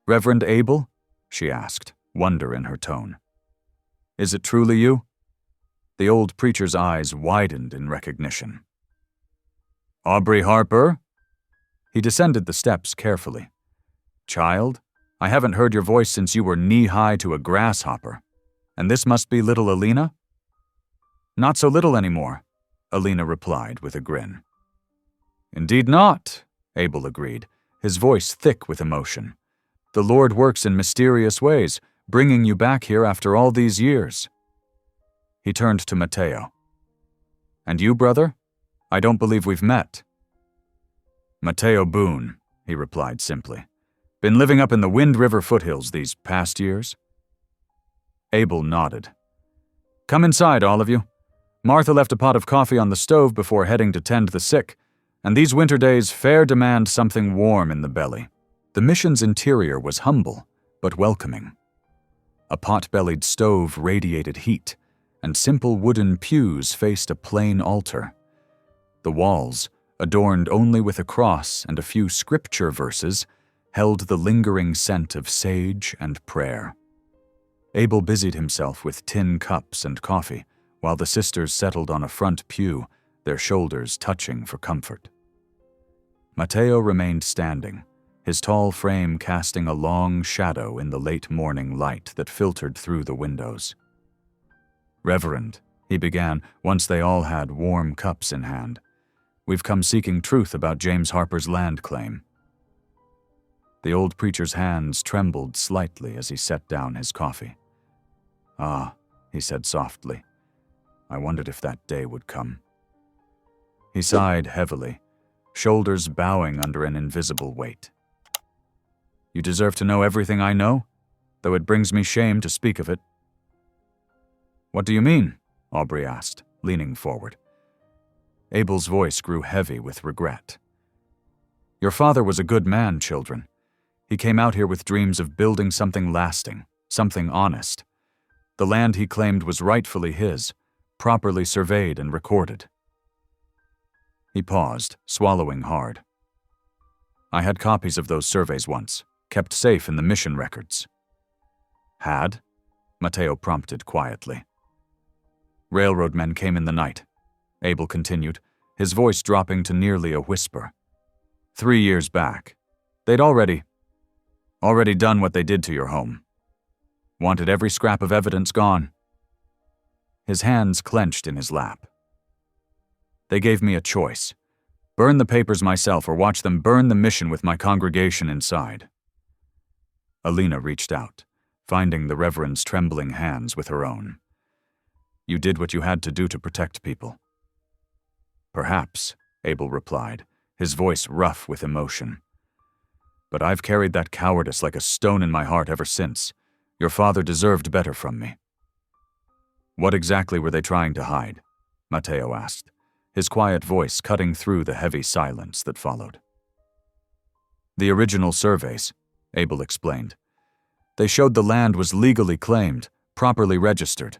"Reverend Abel?" she asked, wonder in her tone. "Is it truly you?" The old preacher's eyes widened in recognition. "Aubrey Harper?" He descended the steps carefully. "Child, I haven't heard your voice since you were knee-high to a grasshopper. And this must be little Alina?" "Not so little anymore," Alina replied with a grin. "Indeed not," Abel agreed, his voice thick with emotion. "The Lord works in mysterious ways, bringing you back here after all these years." He turned to Matteo. "And you, brother? I don't believe we've met." "Matteo Boone," he replied simply. "Been living up in the Wind River foothills these past years." Abel nodded. "Come inside, all of you. Martha left a pot of coffee on the stove before heading to tend the sick, and these winter days fair demand something warm in the belly." The mission's interior was humble, but welcoming. A pot-bellied stove radiated heat, and simple wooden pews faced a plain altar. The walls, adorned only with a cross and a few scripture verses, held the lingering scent of sage and prayer. Abel busied himself with tin cups and coffee, while the sisters settled on a front pew, their shoulders touching for comfort. Matteo remained standing, his tall frame casting a long shadow in the late morning light that filtered through the windows. "Reverend," he began, once they all had warm cups in hand, "we've come seeking truth about James Harper's land claim." The old preacher's hands trembled slightly as he set down his coffee. "Ah," he said softly, "I wondered if that day would come." He sighed heavily, shoulders bowing under an invisible weight. "You deserve to know everything I know, though it brings me shame to speak of it." "What do you mean?" Aubrey asked, leaning forward. Abel's voice grew heavy with regret. Your father was a good man, children. He came out here with dreams of building something lasting, something honest. The land he claimed was rightfully his, properly surveyed and recorded. He paused, swallowing hard. I had copies of those surveys once, kept safe in the mission records. Had? Mateo prompted quietly. Railroad men came in the night, Abel continued, his voice dropping to nearly a whisper. 3 years back. They'd already done what they did to your home. Wanted every scrap of evidence gone. His hands clenched in his lap. They gave me a choice. Burn the papers myself or watch them burn the mission with my congregation inside. Alina reached out, finding the Reverend's trembling hands with her own. You did what you had to do to protect people. Perhaps, Abel replied, his voice rough with emotion. But I've carried that cowardice like a stone in my heart ever since. Your father deserved better from me. What exactly were they trying to hide? Mateo asked, his quiet voice cutting through the heavy silence that followed. The original surveys, Abel explained. They showed the land was legally claimed, properly registered.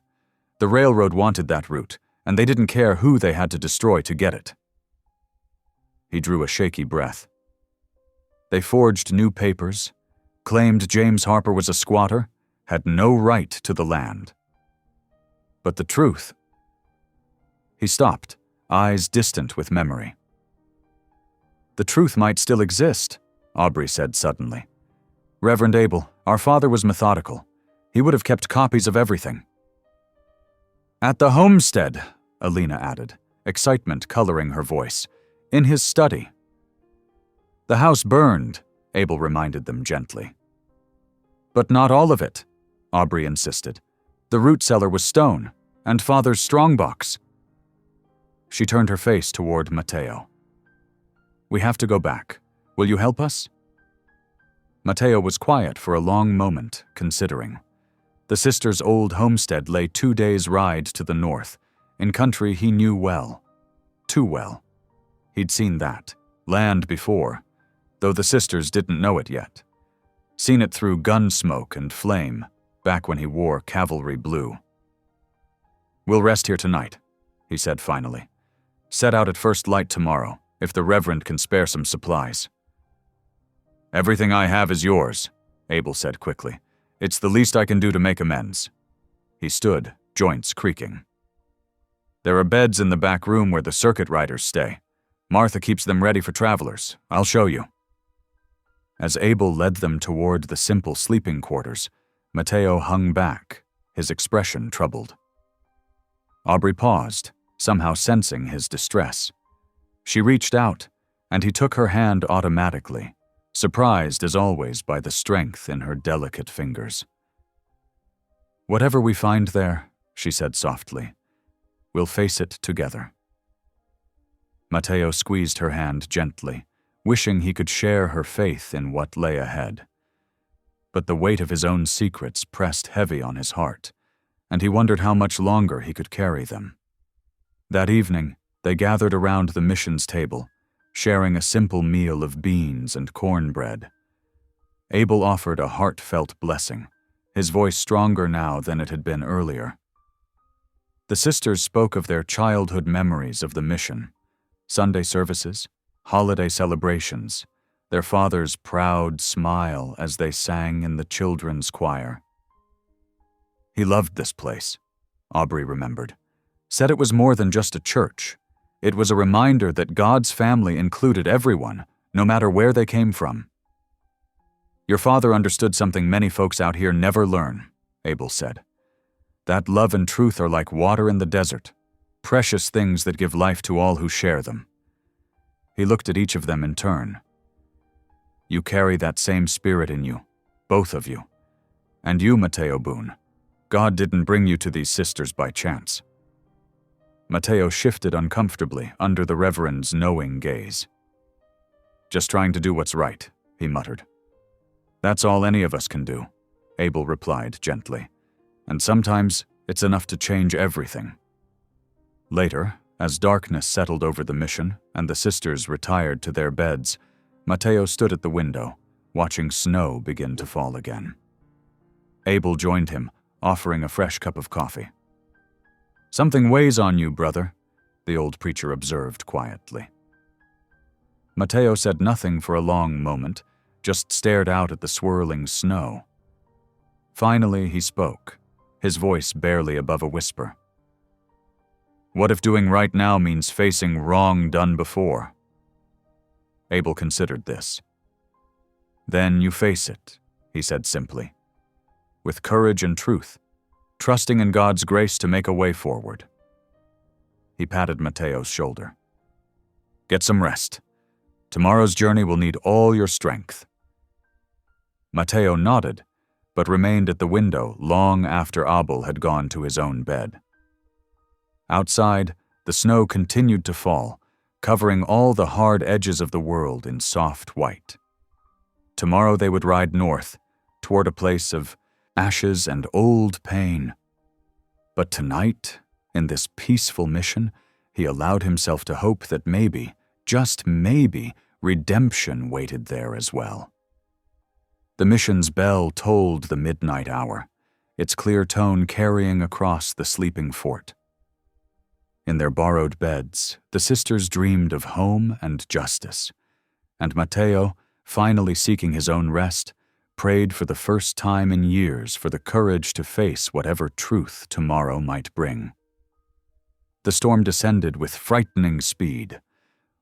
The railroad wanted that route, and they didn't care who they had to destroy to get it. He drew a shaky breath. They forged new papers, claimed James Harper was a squatter, had no right to the land. But the truth... He stopped, eyes distant with memory. The truth might still exist, Aubrey said suddenly. Reverend Abel, our father was methodical. He would have kept copies of everything. At the homestead, Alina added, excitement coloring her voice. In his study. The house burned, Abel reminded them gently. But not all of it, Aubrey insisted. The root cellar was stone, and Father's strongbox. She turned her face toward Mateo. We have to go back. Will you help us? Mateo was quiet for a long moment, considering. The sisters' old homestead lay 2 days' ride to the north, in country he knew well. Too well. He'd seen that, land before, though the sisters didn't know it yet. Seen it through gun smoke and flame, back when he wore cavalry blue. We'll rest here tonight, he said finally. Set out at first light tomorrow, if the Reverend can spare some supplies. Everything I have is yours, Abel said quickly. It's the least I can do to make amends. He stood, joints creaking. There are beds in the back room where the circuit riders stay. Martha keeps them ready for travelers. I'll show you. As Abel led them toward the simple sleeping quarters, Mateo hung back, his expression troubled. Aubrey paused, somehow sensing his distress. She reached out, and he took her hand automatically, surprised as always by the strength in her delicate fingers. Whatever we find there, she said softly, we'll face it together. Mateo squeezed her hand gently, wishing he could share her faith in what lay ahead. But the weight of his own secrets pressed heavy on his heart, and he wondered how much longer he could carry them. That evening, they gathered around the mission's table, sharing a simple meal of beans and cornbread. Abel offered a heartfelt blessing, his voice stronger now than it had been earlier. The sisters spoke of their childhood memories of the mission, Sunday services, holiday celebrations, their father's proud smile as they sang in the children's choir. He loved this place, Aubrey remembered. Said it was more than just a church. It was a reminder that God's family included everyone, no matter where they came from. Your father understood something many folks out here never learn, Abel said. That love and truth are like water in the desert, precious things that give life to all who share them. He looked at each of them in turn. You carry that same spirit in you, both of you. And you, Mateo Boone, God didn't bring you to these sisters by chance. Mateo shifted uncomfortably under the Reverend's knowing gaze. Just trying to do what's right, he muttered. That's all any of us can do, Abel replied gently. And sometimes it's enough to change everything. Later, As darkness settled over the mission and the sisters retired to their beds, Matteo stood at the window, watching snow begin to fall again. Abel joined him, offering a fresh cup of coffee. "Something weighs on you, brother," the old preacher observed quietly. Matteo said nothing for a long moment, just stared out at the swirling snow. Finally, he spoke, his voice barely above a whisper. "What if doing right now means facing wrong done before?" Abel considered this. "Then you face it," he said simply, "with courage and truth, trusting in God's grace to make a way forward." He patted Matteo's shoulder. "Get some rest. Tomorrow's journey will need all your strength." Matteo nodded, but remained at the window long after Abel had gone to his own bed. Outside, the snow continued to fall, covering all the hard edges of the world in soft white. Tomorrow they would ride north, toward a place of ashes and old pain. But tonight, in this peaceful mission, he allowed himself to hope that maybe, just maybe, redemption waited there as well. The mission's bell tolled the midnight hour, its clear tone carrying across the sleeping fort. In their borrowed beds, the sisters dreamed of home and justice, and Matteo, finally seeking his own rest, prayed for the first time in years for the courage to face whatever truth tomorrow might bring. The storm descended with frightening speed.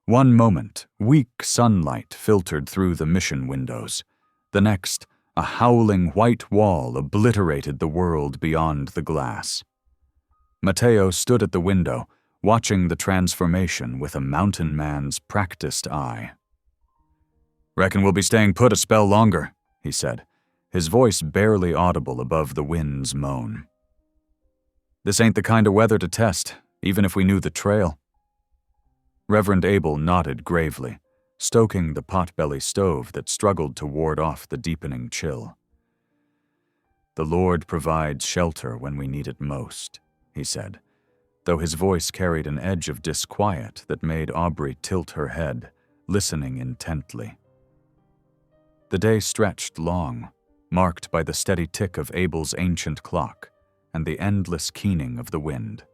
One moment, weak sunlight filtered through the mission windows. The next, a howling white wall obliterated the world beyond the glass. Matteo stood at the window, watching the transformation with a mountain man's practiced eye. "Reckon we'll be staying put a spell longer," he said, his voice barely audible above the wind's moan. "This ain't the kind of weather to test, even if we knew the trail." Reverend Abel nodded gravely, stoking the potbelly stove that struggled to ward off the deepening chill. "The Lord provides shelter when we need it most," he said, though his voice carried an edge of disquiet that made Aubrey tilt her head, listening intently. The day stretched long, marked by the steady tick of Abel's ancient clock and the endless keening of the wind.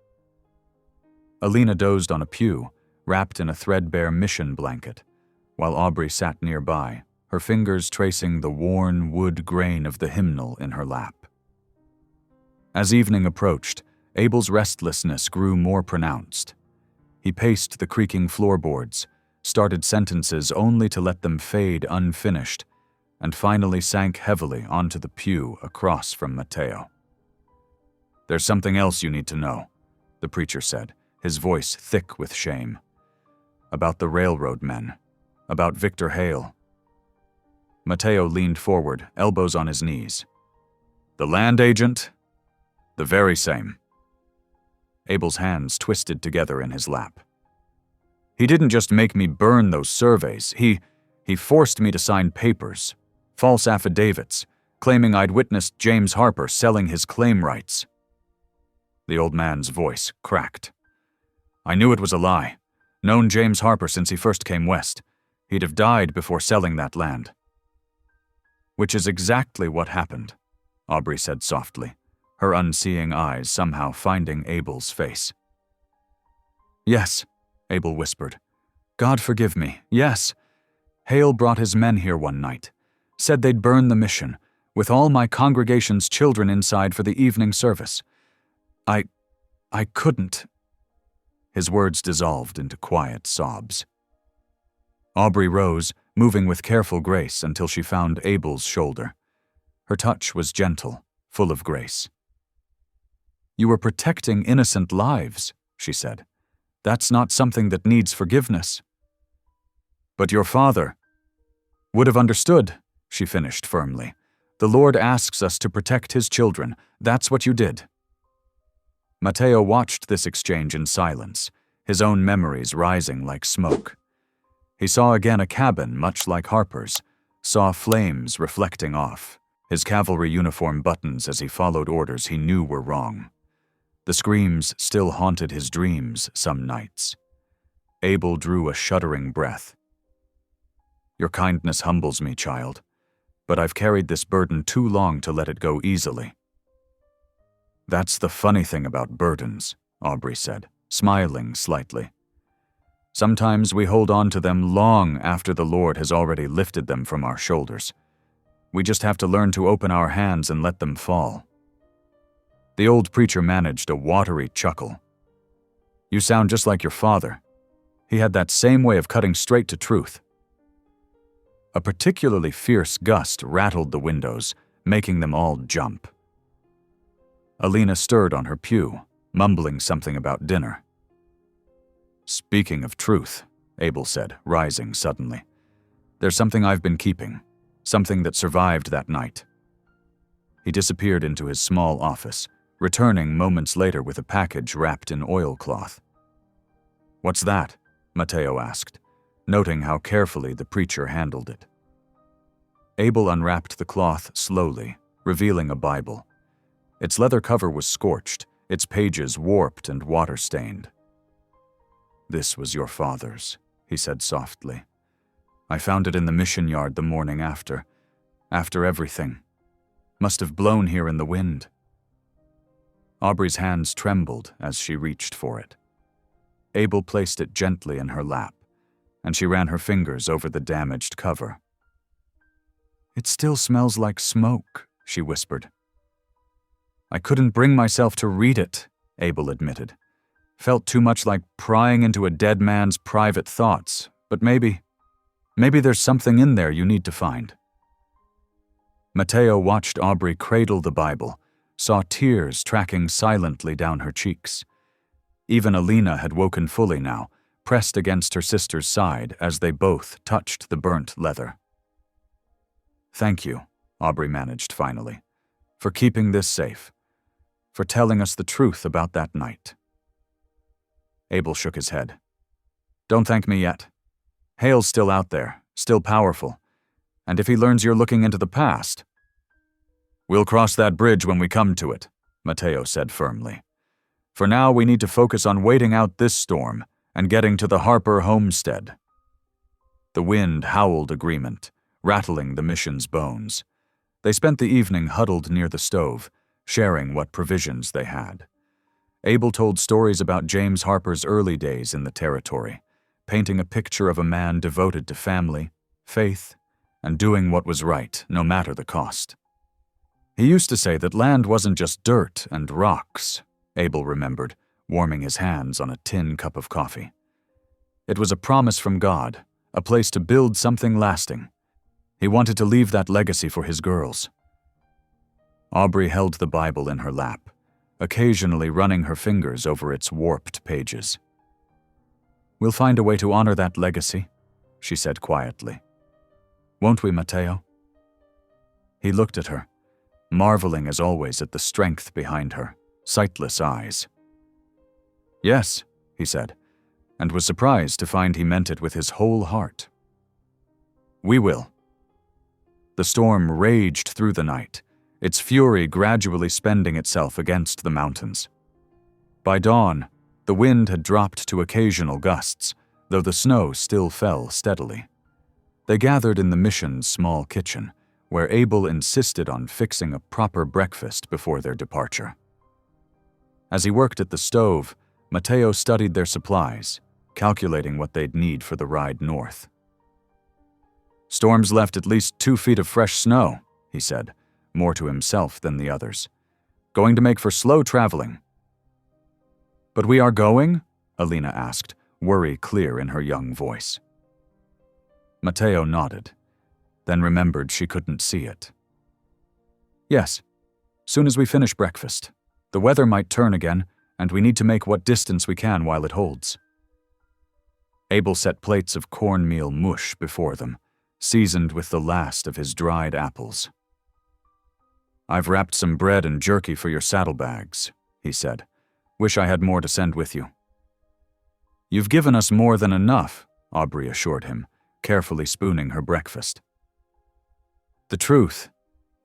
Alina dozed on a pew, wrapped in a threadbare mission blanket, while Aubrey sat nearby, her fingers tracing the worn wood grain of the hymnal in her lap. As evening approached, Abel's restlessness grew more pronounced. He paced the creaking floorboards, started sentences only to let them fade unfinished, and finally sank heavily onto the pew across from Matteo. "There's something else you need to know," the preacher said, his voice thick with shame. "About the railroad men. About Victor Hale." Matteo leaned forward, elbows on his knees. "The land agent?" "The very same." Abel's hands twisted together in his lap. "He didn't just make me burn those surveys. He forced me to sign papers, false affidavits, claiming I'd witnessed James Harper selling his claim rights." The old man's voice cracked. "I knew it was a lie. Known James Harper since he first came west. He'd have died before selling that land." "Which is exactly what happened," Aubrey said softly, her unseeing eyes somehow finding Abel's face. "Yes," Abel whispered. "God forgive me, yes. Hale brought his men here one night, said they'd burn the mission, with all my congregation's children inside for the evening service. I couldn't." His words dissolved into quiet sobs. Aubrey rose, moving with careful grace until she found Abel's shoulder. Her touch was gentle, full of grace. "You were protecting innocent lives," she said. "That's not something that needs forgiveness." "But your father would have understood," she finished firmly. "The Lord asks us to protect his children. That's what you did." Matteo watched this exchange in silence, his own memories rising like smoke. He saw again a cabin much like Harper's, saw flames reflecting off, his cavalry uniform buttons as he followed orders he knew were wrong. The screams still haunted his dreams some nights. Abel drew a shuddering breath. Your kindness humbles me, child, but I've carried this burden too long to let it go easily. That's the funny thing about burdens, Aubrey said, smiling slightly. Sometimes we hold on to them long after the Lord has already lifted them from our shoulders. We just have to learn to open our hands and let them fall. The old preacher managed a watery chuckle. You sound just like your father. He had that same way of cutting straight to truth. A particularly fierce gust rattled the windows, making them all jump. Alina stirred on her pew, mumbling something about dinner. Speaking of truth, Abel said, rising suddenly. There's something I've been keeping, something that survived that night. He disappeared into his small office, returning moments later with a package wrapped in oilcloth. What's that? Matteo asked, noting how carefully the preacher handled it. Abel unwrapped the cloth slowly, revealing a Bible. Its leather cover was scorched, its pages warped and water-stained. This was your father's, he said softly. I found it in the mission yard the morning after everything. Must have blown here in the wind. Aubrey's hands trembled as she reached for it. Abel placed it gently in her lap, and she ran her fingers over the damaged cover. It still smells like smoke, she whispered. I couldn't bring myself to read it, Abel admitted. Felt too much like prying into a dead man's private thoughts, but maybe there's something in there you need to find. Matteo watched Aubrey cradle the Bible, saw tears tracking silently down her cheeks. Even Alina had woken fully now, pressed against her sister's side as they both touched the burnt leather. Thank you, Aubrey managed finally, for keeping this safe, for telling us the truth about that night. Abel shook his head. Don't thank me yet. Hale's still out there, still powerful, and if he learns you're looking into the past... We'll cross that bridge when we come to it, Matteo said firmly. For now, we need to focus on waiting out this storm and getting to the Harper homestead. The wind howled agreement, rattling the mission's bones. They spent the evening huddled near the stove, sharing what provisions they had. Abel told stories about James Harper's early days in the territory, painting a picture of a man devoted to family, faith, and doing what was right, no matter the cost. He used to say that land wasn't just dirt and rocks, Abel remembered, warming his hands on a tin cup of coffee. It was a promise from God, a place to build something lasting. He wanted to leave that legacy for his girls. Aubrey held the Bible in her lap, occasionally running her fingers over its warped pages. We'll find a way to honor that legacy, she said quietly. Won't we, Matteo? He looked at her, marveling as always at the strength behind her sightless eyes. Yes, he said, and was surprised to find he meant it with his whole heart. We will. The storm raged through the night, its fury gradually spending itself against the mountains. By dawn, the wind had dropped to occasional gusts, though the snow still fell steadily. They gathered in the mission's small kitchen, where Abel insisted on fixing a proper breakfast before their departure. As he worked at the stove, Matteo studied their supplies, calculating what they'd need for the ride north. Storm's left at least 2 feet of fresh snow, he said, more to himself than the others. Going to make for slow traveling. But we are going? Alina asked, worry clear in her young voice. Matteo nodded, then remembered she couldn't see it. Yes, soon as we finish breakfast. The weather might turn again, and we need to make what distance we can while it holds. Abel set plates of cornmeal mush before them, seasoned with the last of his dried apples. I've wrapped some bread and jerky for your saddlebags, he said. Wish I had more to send with you. You've given us more than enough, Aubrey assured him, carefully spooning her breakfast. The truth,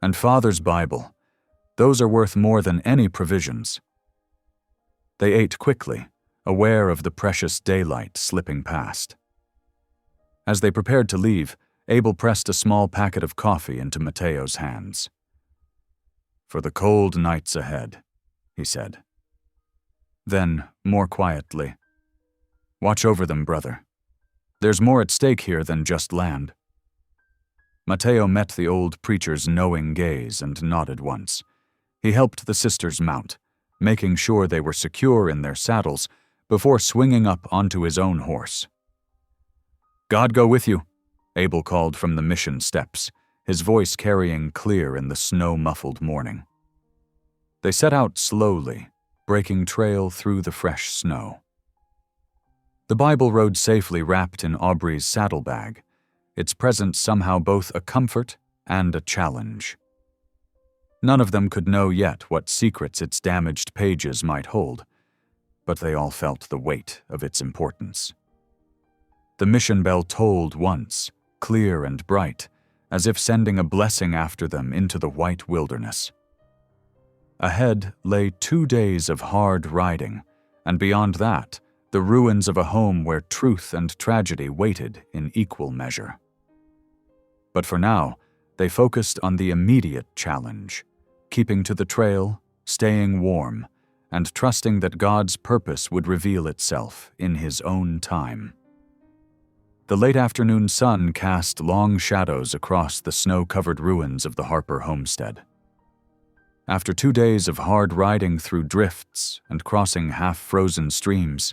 and Father's Bible, those are worth more than any provisions. They ate quickly, aware of the precious daylight slipping past. As they prepared to leave, Abel pressed a small packet of coffee into Mateo's hands. "For the cold nights ahead," he said. Then, more quietly, "Watch over them, brother. There's more at stake here than just land." Mateo met the old preacher's knowing gaze and nodded once. He helped the sisters mount, making sure they were secure in their saddles before swinging up onto his own horse. "God go with you," Abel called from the mission steps, his voice carrying clear in the snow-muffled morning. They set out slowly, breaking trail through the fresh snow. The Bible rode safely wrapped in Aubrey's saddlebag, its presence somehow both a comfort and a challenge. None of them could know yet what secrets its damaged pages might hold, but they all felt the weight of its importance. The mission bell tolled once, clear and bright, as if sending a blessing after them into the white wilderness. Ahead lay 2 days of hard riding, and beyond that, the ruins of a home where truth and tragedy waited in equal measure. But for now, they focused on the immediate challenge, keeping to the trail, staying warm, and trusting that God's purpose would reveal itself in His own time. The late afternoon sun cast long shadows across the snow-covered ruins of the Harper homestead. After 2 days of hard riding through drifts and crossing half-frozen streams,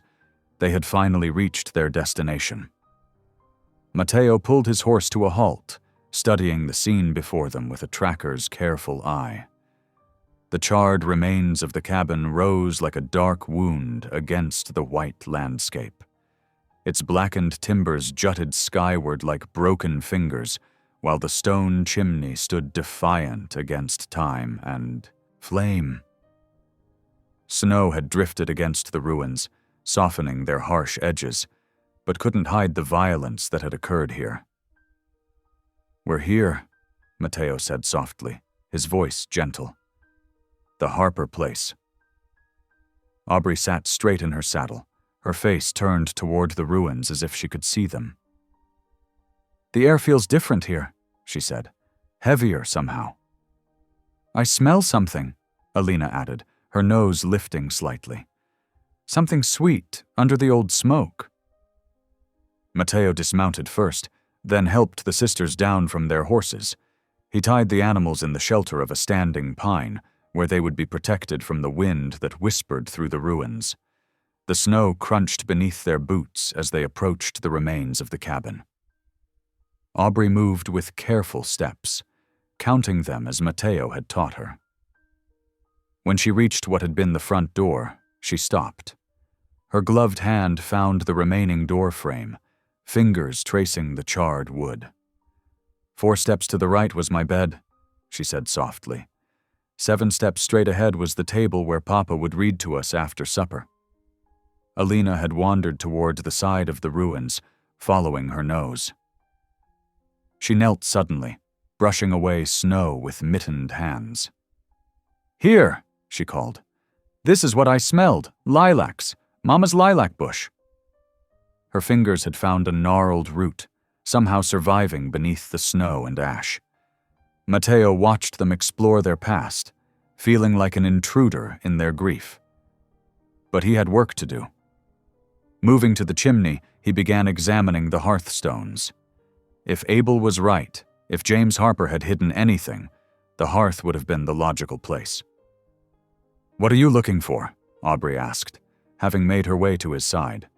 they had finally reached their destination. Mateo pulled his horse to a halt, studying the scene before them with a tracker's careful eye. The charred remains of the cabin rose like a dark wound against the white landscape. Its blackened timbers jutted skyward like broken fingers, while the stone chimney stood defiant against time and flame. Snow had drifted against the ruins, softening their harsh edges, but couldn't hide the violence that had occurred here. "We're here," Mateo said softly, his voice gentle. "The Harper place." Aubrey sat straight in her saddle, her face turned toward the ruins as if she could see them. "The air feels different here," she said, "heavier somehow." "I smell something," Alina added, her nose lifting slightly. "Something sweet under the old smoke." Mateo dismounted first, then helped the sisters down from their horses. He tied the animals in the shelter of a standing pine, where they would be protected from the wind that whispered through the ruins. The snow crunched beneath their boots as they approached the remains of the cabin. Aubrey moved with careful steps, counting them as Mateo had taught her. When she reached what had been the front door, she stopped. Her gloved hand found the remaining door frame, fingers tracing the charred wood. 4 steps to the right was my bed, she said softly. 7 steps straight ahead was the table where Papa would read to us after supper. Alina had wandered toward the side of the ruins, following her nose. She knelt suddenly, brushing away snow with mittened hands. "Here," she called. "This is what I smelled, lilacs, Mama's lilac bush." Her fingers had found a gnarled root, somehow surviving beneath the snow and ash. Mateo watched them explore their past, feeling like an intruder in their grief. But he had work to do. Moving to the chimney, he began examining the hearthstones. If Abel was right, if James Harper had hidden anything, the hearth would have been the logical place. "What are you looking for?" Aubrey asked, having made her way to his side.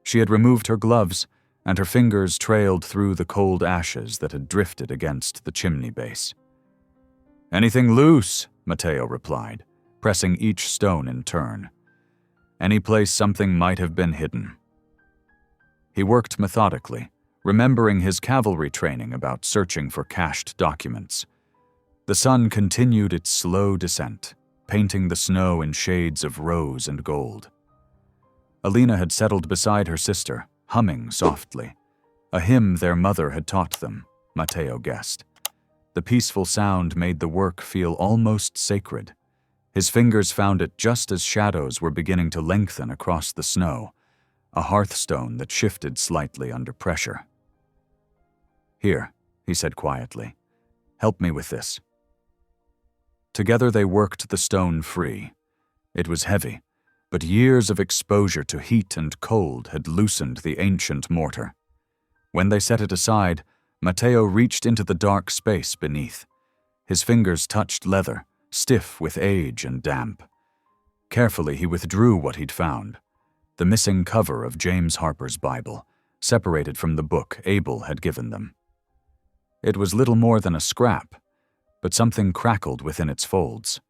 She had removed her gloves, and her fingers trailed through the cold ashes that had drifted against the chimney base. "Anything loose," Mateo replied, pressing each stone in turn. Any place something might have been hidden. He worked methodically, remembering his cavalry training about searching for cached documents. The sun continued its slow descent, painting the snow in shades of rose and gold. Alina had settled beside her sister, humming softly. A hymn their mother had taught them, Mateo guessed. The peaceful sound made the work feel almost sacred. His fingers found it just as shadows were beginning to lengthen across the snow, a hearthstone that shifted slightly under pressure. "Here," he said quietly. "Help me with this." Together they worked the stone free. It was heavy, but years of exposure to heat and cold had loosened the ancient mortar. When they set it aside, Matteo reached into the dark space beneath. His fingers touched leather, stiff with age and damp. Carefully he withdrew what he'd found, the missing cover of James Harper's Bible, separated from the book Abel had given them. It was little more than a scrap, but something crackled within its folds.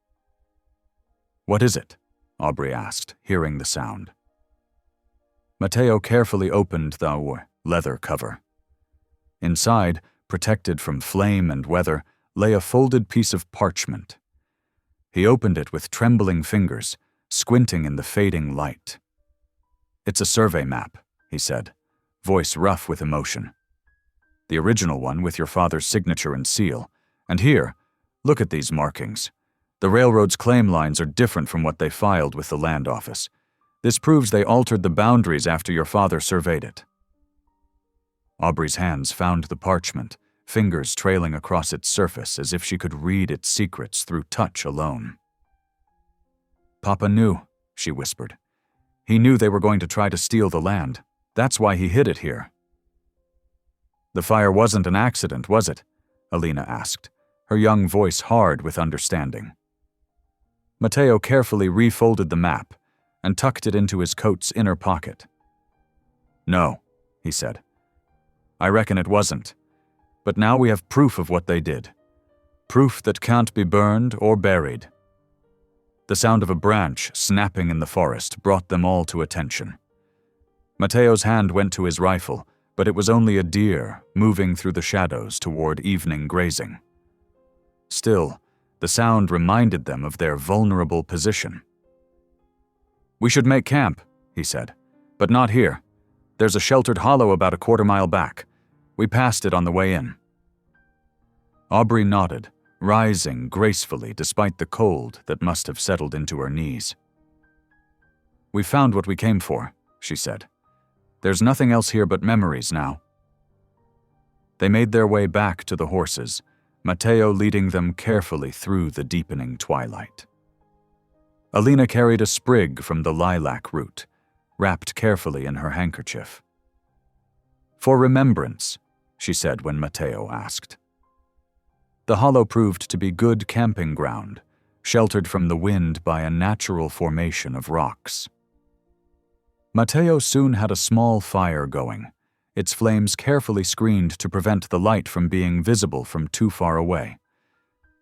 "What is it?" Aubrey asked, hearing the sound. Matteo carefully opened the leather cover. Inside, protected from flame and weather, lay a folded piece of parchment. He opened it with trembling fingers, squinting in the fading light. "It's a survey map," he said, voice rough with emotion. "The original one with your father's signature and seal. And here, look at these markings. The railroad's claim lines are different from what they filed with the land office. This proves they altered the boundaries after your father surveyed it." Aubrey's hands found the parchment, fingers trailing across its surface as if she could read its secrets through touch alone. "Papa knew," she whispered. "He knew they were going to try to steal the land. That's why he hid it here." "The fire wasn't an accident, was it?" Alina asked, her young voice hard with understanding. Matteo carefully refolded the map and tucked it into his coat's inner pocket. "No," he said. "I reckon it wasn't. But now we have proof of what they did. Proof that can't be burned or buried." The sound of a branch snapping in the forest brought them all to attention. Matteo's hand went to his rifle, but it was only a deer moving through the shadows toward evening grazing. Still, the sound reminded them of their vulnerable position. "We should make camp," he said, "but not here. There's a sheltered hollow about a quarter-mile back. We passed it on the way in." Aubrey nodded, rising gracefully despite the cold that must have settled into her knees. "We found what we came for," she said. "There's nothing else here but memories now." They made their way back to the horses, Matteo leading them carefully through the deepening twilight. Alina carried a sprig from the lilac root, wrapped carefully in her handkerchief. "For remembrance," she said when Matteo asked. The hollow proved to be good camping ground, sheltered from the wind by a natural formation of rocks. Matteo soon had a small fire going, its flames carefully screened to prevent the light from being visible from too far away.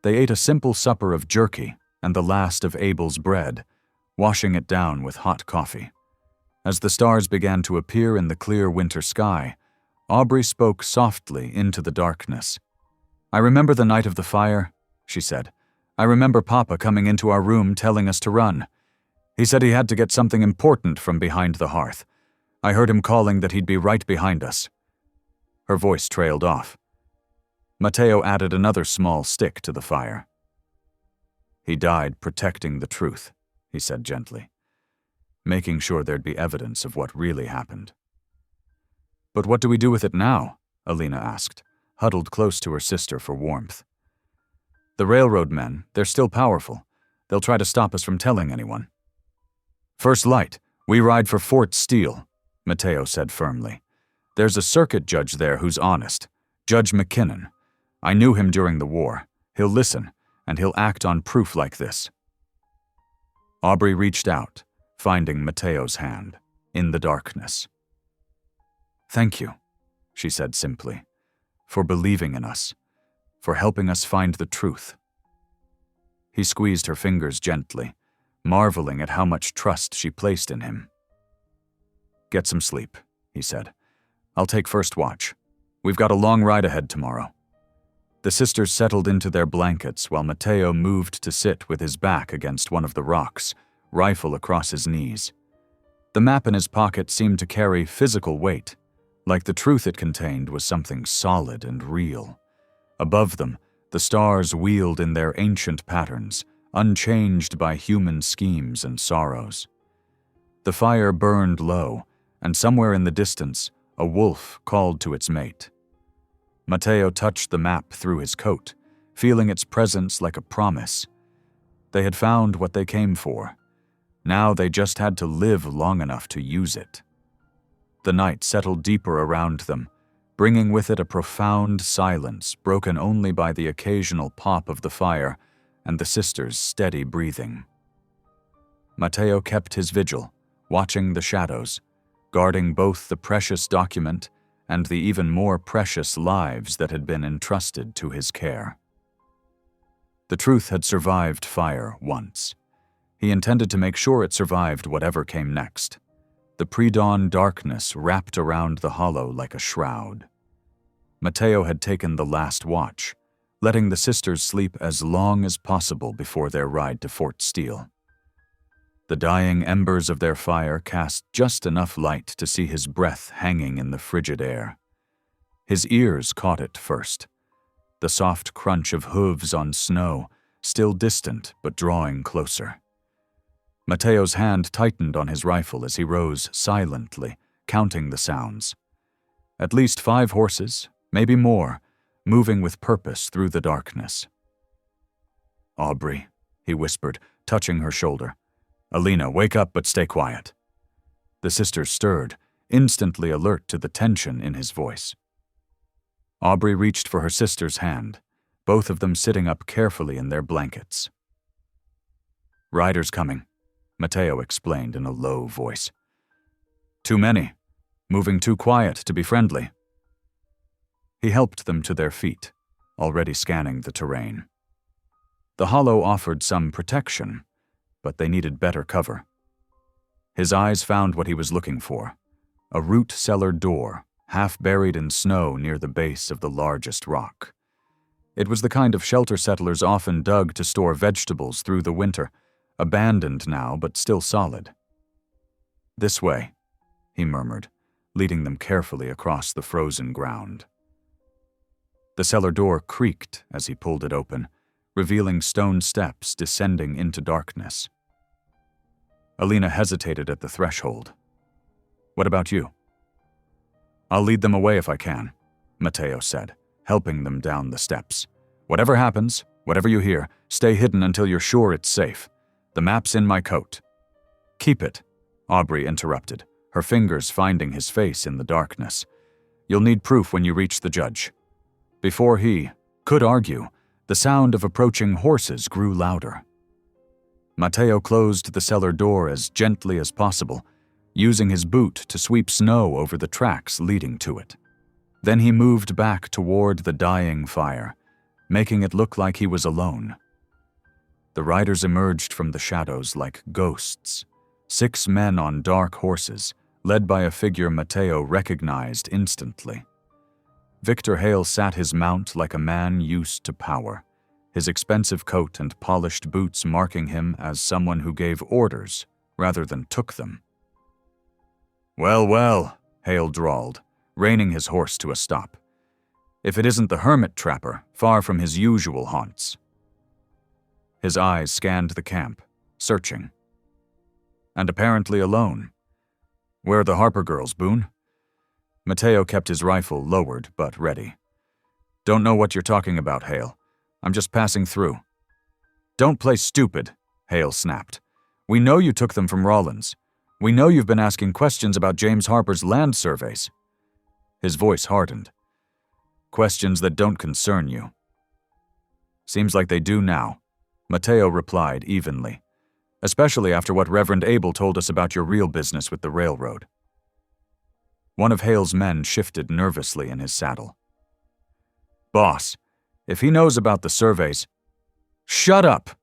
They ate a simple supper of jerky and the last of Abel's bread, washing it down with hot coffee. As the stars began to appear in the clear winter sky, Aubrey spoke softly into the darkness. "I remember the night of the fire," she said. "I remember Papa coming into our room telling us to run. He said he had to get something important from behind the hearth. I heard him calling that he'd be right behind us." Her voice trailed off. Matteo added another small stick to the fire. "He died protecting the truth," he said gently, making sure there'd be evidence of what really happened. "But what do we do with it now?" Alina asked, huddled close to her sister for warmth. "The railroad men, they're still powerful. They'll try to stop us from telling anyone." "First light, we ride for Fort Steele," Matteo said firmly. "There's a circuit judge there who's honest, Judge McKinnon. I knew him during the war. He'll listen, and he'll act on proof like this." Aubrey reached out, finding Matteo's hand, in the darkness. "Thank you," she said simply, "for believing in us, for helping us find the truth." He squeezed her fingers gently, marveling at how much trust she placed in him. "Get some sleep," he said. "I'll take first watch. We've got a long ride ahead tomorrow." The sisters settled into their blankets while Matteo moved to sit with his back against one of the rocks, rifle across his knees. The map in his pocket seemed to carry physical weight, like the truth it contained was something solid and real. Above them, the stars wheeled in their ancient patterns, unchanged by human schemes and sorrows. The fire burned low, and somewhere in the distance, a wolf called to its mate. Matteo touched the map through his coat, feeling its presence like a promise. They had found what they came for. Now they just had to live long enough to use it. The night settled deeper around them, bringing with it a profound silence broken only by the occasional pop of the fire and the sisters' steady breathing. Matteo kept his vigil, watching the shadows, guarding both the precious document and the even more precious lives that had been entrusted to his care. The truth had survived fire once. He intended to make sure it survived whatever came next. The pre-dawn darkness wrapped around the hollow like a shroud. Matteo had taken the last watch, letting the sisters sleep as long as possible before their ride to Fort Steele. The dying embers of their fire cast just enough light to see his breath hanging in the frigid air. His ears caught it first, the soft crunch of hooves on snow, still distant but drawing closer. Matteo's hand tightened on his rifle as he rose silently, counting the sounds. At least 5 horses, maybe more, moving with purpose through the darkness. "Aubrey," he whispered, touching her shoulder. "Alina, wake up but stay quiet." The sisters stirred, instantly alert to the tension in his voice. Aubrey reached for her sister's hand, both of them sitting up carefully in their blankets. "Riders coming," Matteo explained in a low voice. "Too many, moving too quiet to be friendly." He helped them to their feet, already scanning the terrain. The hollow offered some protection, but they needed better cover. His eyes found what he was looking for, a root cellar door, half buried in snow near the base of the largest rock. It was the kind of shelter settlers often dug to store vegetables through the winter, abandoned now but still solid. "This way," he murmured, leading them carefully across the frozen ground. The cellar door creaked as he pulled it open, revealing stone steps descending into darkness. Alina hesitated at the threshold. "What about you?" "I'll lead them away if I can," Matteo said, helping them down the steps. "Whatever happens, whatever you hear, stay hidden until you're sure it's safe. The map's in my coat." "Keep it," Aubrey interrupted, her fingers finding his face in the darkness. "You'll need proof when you reach the judge." Before he could argue, the sound of approaching horses grew louder. Matteo closed the cellar door as gently as possible, using his boot to sweep snow over the tracks leading to it. Then he moved back toward the dying fire, making it look like he was alone. The riders emerged from the shadows like ghosts, 6 men on dark horses, led by a figure Matteo recognized instantly. Victor Hale sat his mount like a man used to power, his expensive coat and polished boots marking him as someone who gave orders rather than took them. "Well, well," Hale drawled, reining his horse to a stop. "If it isn't the hermit trapper, far from his usual haunts." His eyes scanned the camp, searching. "And apparently alone. Where are the Harper girls, Boone?" Matteo kept his rifle lowered but ready. "Don't know what you're talking about, Hale. I'm just passing through." "Don't play stupid," Hale snapped. "We know you took them from Rollins. We know you've been asking questions about James Harper's land surveys." His voice hardened. "Questions that don't concern you." "Seems like they do now," Matteo replied evenly, "especially after what Reverend Abel told us about your real business with the railroad." One of Hale's men shifted nervously in his saddle. "Boss, if he knows about the surveys—" "Shut up!"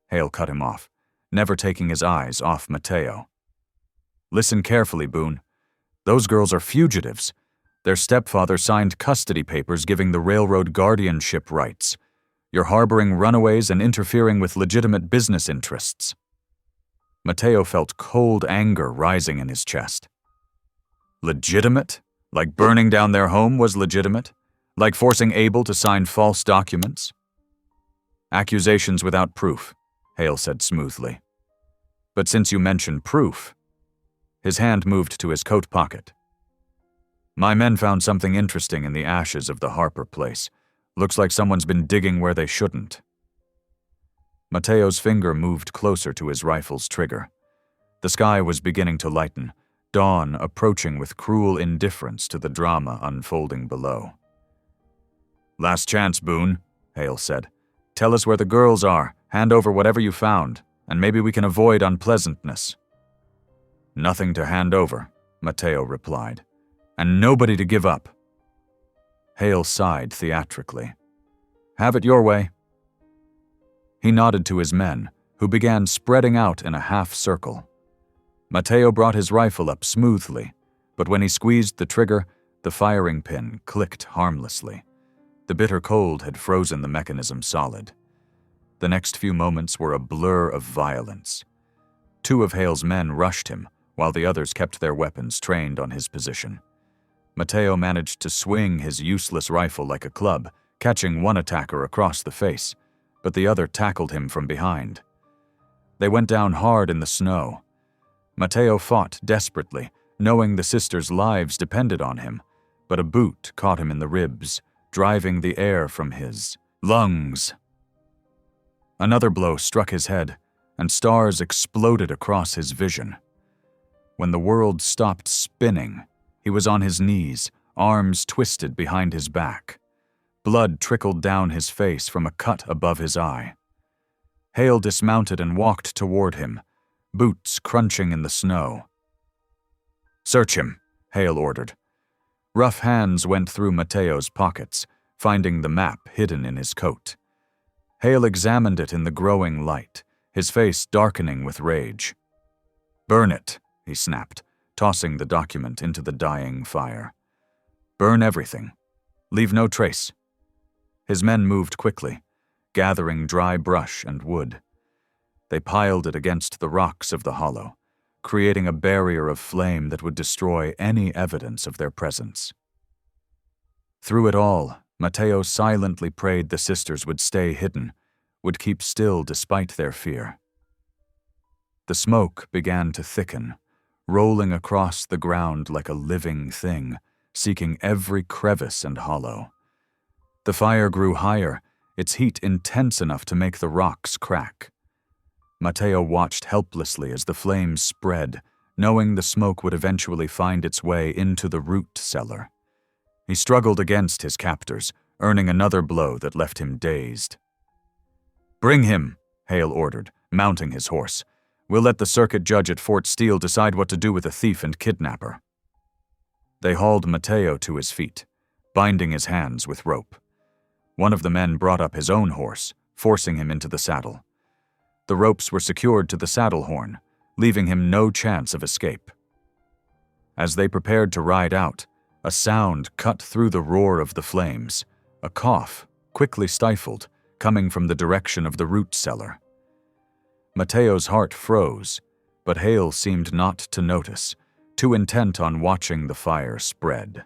Hale cut him off, never taking his eyes off Matteo. "Listen carefully, Boone. Those girls are fugitives. Their stepfather signed custody papers giving the railroad guardianship rights. You're harboring runaways and interfering with legitimate business interests." Matteo felt cold anger rising in his chest. Legitimate? Like burning down their home was legitimate? Like forcing Abel to sign false documents? Accusations without proof. Hale said smoothly. "But since you mentioned proof..." His hand moved to his coat pocket. "My men found something interesting in the ashes of the Harper place. Looks like someone's been digging where they shouldn't." Mateo's finger moved closer to his rifle's trigger. The sky was beginning to lighten, dawn approaching with cruel indifference to the drama unfolding below. "Last chance, Boone," Hale said. "Tell us where the girls are, hand over whatever you found, and maybe we can avoid unpleasantness." "Nothing to hand over," Mateo replied, "and nobody to give up." Hale sighed theatrically. "Have it your way." He nodded to his men, who began spreading out in a half circle. Mateo brought his rifle up smoothly, but when he squeezed the trigger, the firing pin clicked harmlessly. The bitter cold had frozen the mechanism solid. The next few moments were a blur of violence. 2 of Hale's men rushed him, while the others kept their weapons trained on his position. Mateo managed to swing his useless rifle like a club, catching one attacker across the face, but the other tackled him from behind. They went down hard in the snow. Mateo fought desperately, knowing the sisters' lives depended on him, but a boot caught him in the ribs, driving the air from his lungs. Another blow struck his head, and stars exploded across his vision. When the world stopped spinning, he was on his knees, arms twisted behind his back. Blood trickled down his face from a cut above his eye. Hale dismounted and walked toward him, boots crunching in the snow. "Search him," Hale ordered. Rough hands went through Mateo's pockets, finding the map hidden in his coat. Hale examined it in the growing light, his face darkening with rage. "Burn it," he snapped, tossing the document into the dying fire. "Burn everything. Leave no trace." His men moved quickly, gathering dry brush and wood. They piled it against the rocks of the hollow, creating a barrier of flame that would destroy any evidence of their presence. Through it all, Mateo silently prayed the sisters would stay hidden, would keep still despite their fear. The smoke began to thicken, rolling across the ground like a living thing, seeking every crevice and hollow. The fire grew higher, its heat intense enough to make the rocks crack. Mateo watched helplessly as the flames spread, knowing the smoke would eventually find its way into the root cellar. He struggled against his captors, earning another blow that left him dazed. "Bring him," Hale ordered, mounting his horse. "We'll let the circuit judge at Fort Steele decide what to do with the thief and kidnapper." They hauled Mateo to his feet, binding his hands with rope. One of the men brought up his own horse, forcing him into the saddle. The ropes were secured to the saddle horn, leaving him no chance of escape. As they prepared to ride out, a sound cut through the roar of the flames, a cough, quickly stifled, coming from the direction of the root cellar. Mateo's heart froze, but Hale seemed not to notice, too intent on watching the fire spread.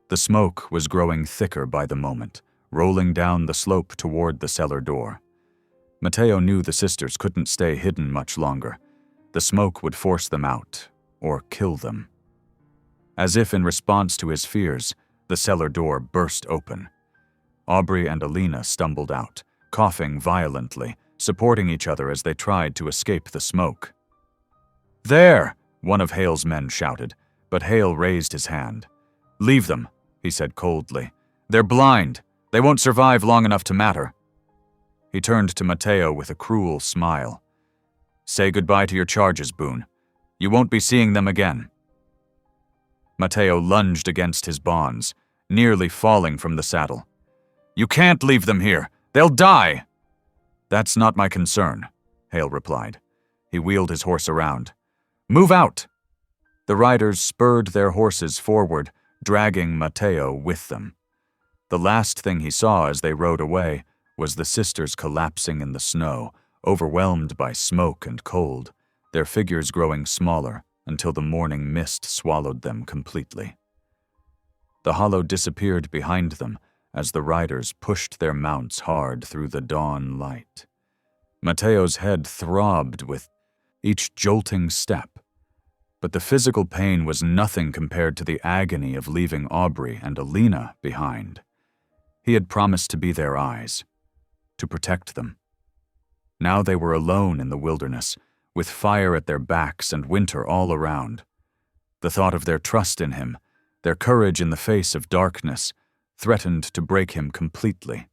The smoke was growing thicker by the moment, rolling down the slope toward the cellar door. Mateo knew the sisters couldn't stay hidden much longer. The smoke would force them out, or kill them. As if in response to his fears, the cellar door burst open. Aubrey and Alina stumbled out, coughing violently, supporting each other as they tried to escape the smoke. "There!" one of Hale's men shouted, but Hale raised his hand. "Leave them," he said coldly. "They're blind. They won't survive long enough to matter." He turned to Mateo with a cruel smile. "Say goodbye to your charges, Boone. You won't be seeing them again." Mateo lunged against his bonds, nearly falling from the saddle. "You can't leave them here. They'll die." "That's not my concern," Hale replied. He wheeled his horse around. "Move out!" The riders spurred their horses forward, dragging Mateo with them. The last thing he saw as they rode away was the sisters collapsing in the snow, overwhelmed by smoke and cold, their figures growing smaller until the morning mist swallowed them completely. The hollow disappeared behind them as the riders pushed their mounts hard through the dawn light. Mateo's head throbbed with each jolting step, but the physical pain was nothing compared to the agony of leaving Aubrey and Alina behind. He had promised to be their eyes, to protect them. Now they were alone in the wilderness, with fire at their backs and winter all around. The thought of their trust in him, their courage in the face of darkness, threatened to break him completely.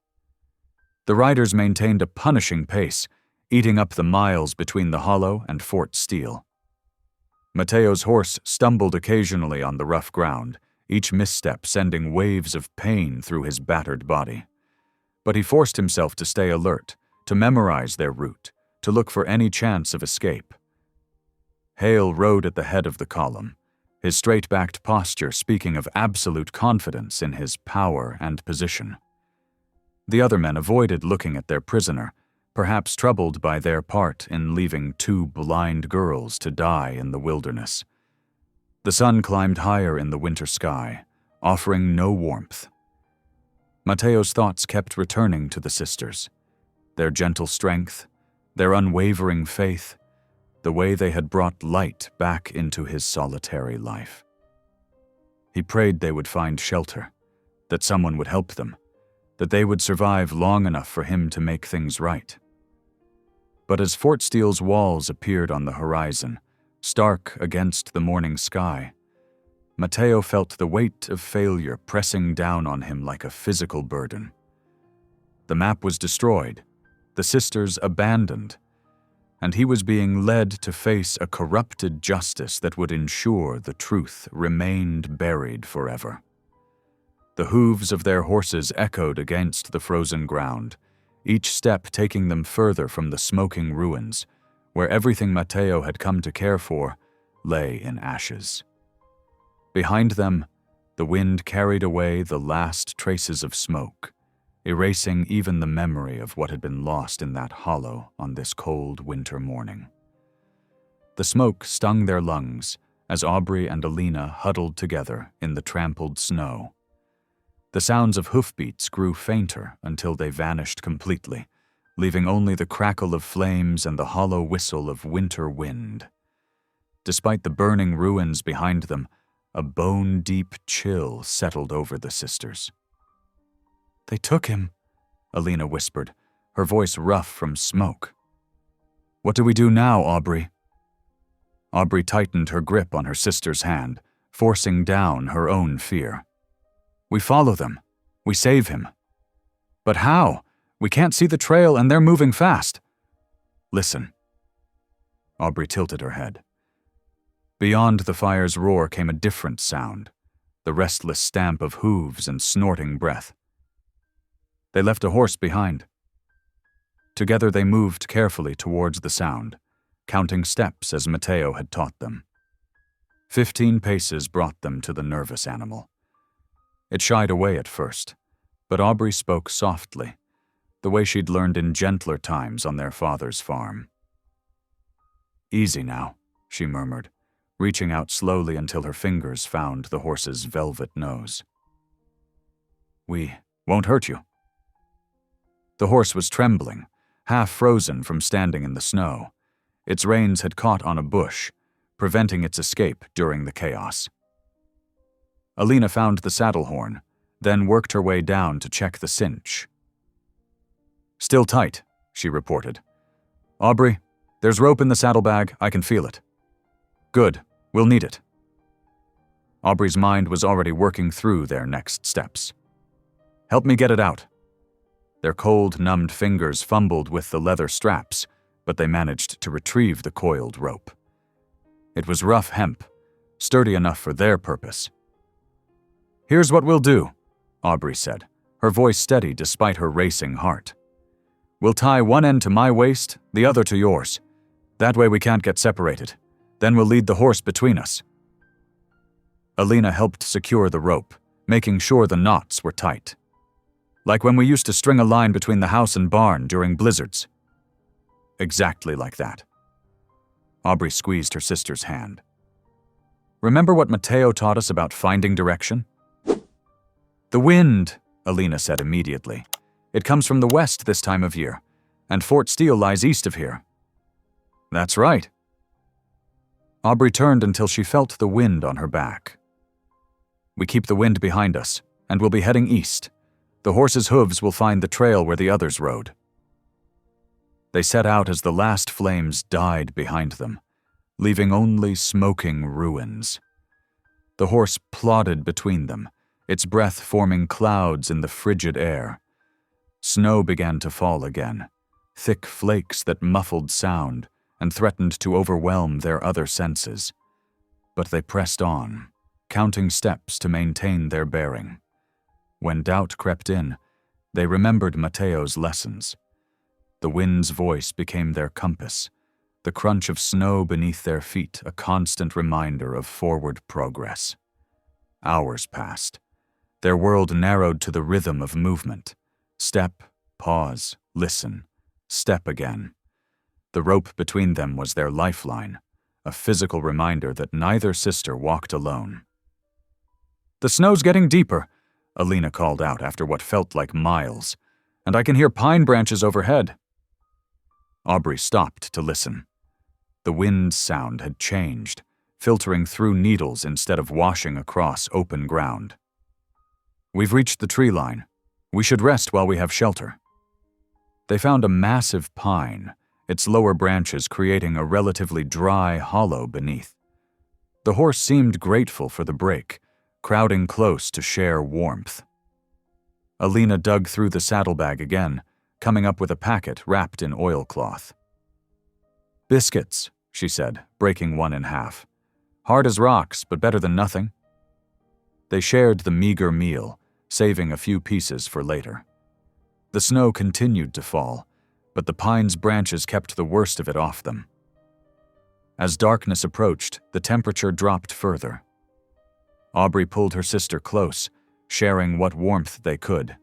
The riders maintained a punishing pace, eating up the miles between the hollow and Fort Steele. Mateo's horse stumbled occasionally on the rough ground, each misstep sending waves of pain through his battered body. But he forced himself to stay alert, to memorize their route, to look for any chance of escape. Hale rode at the head of the column, his straight-backed posture speaking of absolute confidence in his power and position. The other men avoided looking at their prisoner, perhaps troubled by their part in leaving two blind girls to die in the wilderness. The sun climbed higher in the winter sky, offering no warmth. Mateo's thoughts kept returning to the sisters, their gentle strength, their unwavering faith, the way they had brought light back into his solitary life. He prayed they would find shelter, that someone would help them, that they would survive long enough for him to make things right. But as Fort Steele's walls appeared on the horizon, stark against the morning sky, Mateo felt the weight of failure pressing down on him like a physical burden. The map was destroyed, the sisters abandoned, and he was being led to face a corrupted justice that would ensure the truth remained buried forever. The hooves of their horses echoed against the frozen ground, each step taking them further from the smoking ruins, where everything Mateo had come to care for lay in ashes. Behind them, the wind carried away the last traces of smoke, erasing even the memory of what had been lost in that hollow on this cold winter morning. The smoke stung their lungs as Aubrey and Alina huddled together in the trampled snow. The sounds of hoofbeats grew fainter until they vanished completely, leaving only the crackle of flames and the hollow whistle of winter wind. Despite the burning ruins behind them, a bone-deep chill settled over the sisters. "They took him," Alina whispered, her voice rough from smoke. "What do we do now, Aubrey?" Aubrey tightened her grip on her sister's hand, forcing down her own fear. "We follow them. We save him." "But how? We can't see the trail and they're moving fast." "Listen." Aubrey tilted her head. Beyond the fire's roar came a different sound, the restless stamp of hooves and snorting breath. They left a horse behind. Together they moved carefully towards the sound, counting steps as Mateo had taught them. 15 paces brought them to the nervous animal. It shied away at first, but Aubrey spoke softly, the way she'd learned in gentler times on their father's farm. "Easy now," she murmured, reaching out slowly until her fingers found the horse's velvet nose. "We won't hurt you." The horse was trembling, half frozen from standing in the snow. Its reins had caught on a bush, preventing its escape during the chaos. Alina found the saddle horn, then worked her way down to check the cinch. "Still tight," she reported. "Aubrey, there's rope in the saddlebag, I can feel it." "Good, we'll need it." Aubrey's mind was already working through their next steps. "Help me get it out." Their cold, numbed fingers fumbled with the leather straps, but they managed to retrieve the coiled rope. It was rough hemp, sturdy enough for their purpose. "Here's what we'll do," Aubrey said, her voice steady despite her racing heart. "We'll tie one end to my waist, the other to yours. That way we can't get separated. Then we'll lead the horse between us." Alina helped secure the rope, making sure the knots were tight. "Like when we used to string a line between the house and barn during blizzards." "Exactly like that." Aubrey squeezed her sister's hand. "Remember what Mateo taught us about finding direction?" "The wind," Alina said immediately. "It comes from the west this time of year. And Fort Steele lies east of here. That's right. Aubrey turned until she felt the wind on her back. We keep the wind behind us, and we'll be heading east. The horses' hooves will find the trail where the others rode. They set out as the last flames died behind them, leaving only smoking ruins. The horse plodded between them, its breath forming clouds in the frigid air. Snow began to fall again, thick flakes that muffled sound and threatened to overwhelm their other senses. But they pressed on, counting steps to maintain their bearing. When doubt crept in, they remembered Mateo's lessons. The wind's voice became their compass, the crunch of snow beneath their feet a constant reminder of forward progress. Hours passed. Their world narrowed to the rhythm of movement. Step, pause, listen, step again. The rope between them was their lifeline, a physical reminder that neither sister walked alone. "The snow's getting deeper," Alina called out after what felt like miles, "and I can hear pine branches overhead." Aubrey stopped to listen. The wind's sound had changed, filtering through needles instead of washing across open ground. "We've reached the tree line. We should rest while we have shelter." They found a massive pine, its lower branches creating a relatively dry hollow beneath. The horse seemed grateful for the break, crowding close to share warmth. Alina dug through the saddlebag again, coming up with a packet wrapped in oilcloth. "Biscuits," she said, breaking one in half. "Hard as rocks, but better than nothing." They shared the meager meal, saving a few pieces for later. The snow continued to fall, but the pine's branches kept the worst of it off them. As darkness approached, the temperature dropped further. Aubrey pulled her sister close, sharing what warmth they could.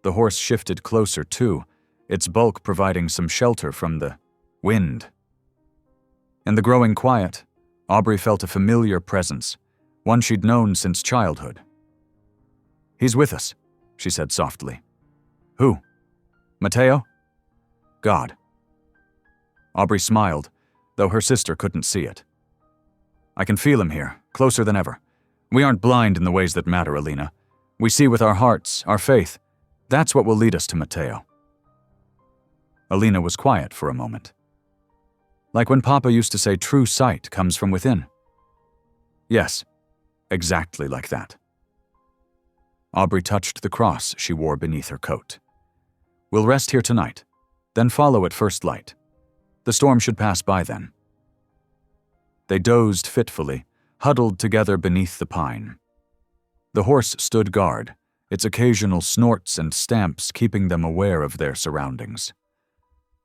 The horse shifted closer too, its bulk providing some shelter from the wind. In the growing quiet, Aubrey felt a familiar presence, one she'd known since childhood. "He's with us," she said softly. "Who? Mateo?" "God." Aubrey smiled, though her sister couldn't see it. "I can feel him here, closer than ever. We aren't blind in the ways that matter, Alina. We see with our hearts, our faith. That's what will lead us to Mateo." Alina was quiet for a moment. "Like when Papa used to say true sight comes from within." "Yes, exactly like that." Aubrey touched the cross she wore beneath her coat. "We'll rest here tonight, then follow at first light. The storm should pass by then." They dozed fitfully, huddled together beneath the pine. The horse stood guard, its occasional snorts and stamps keeping them aware of their surroundings.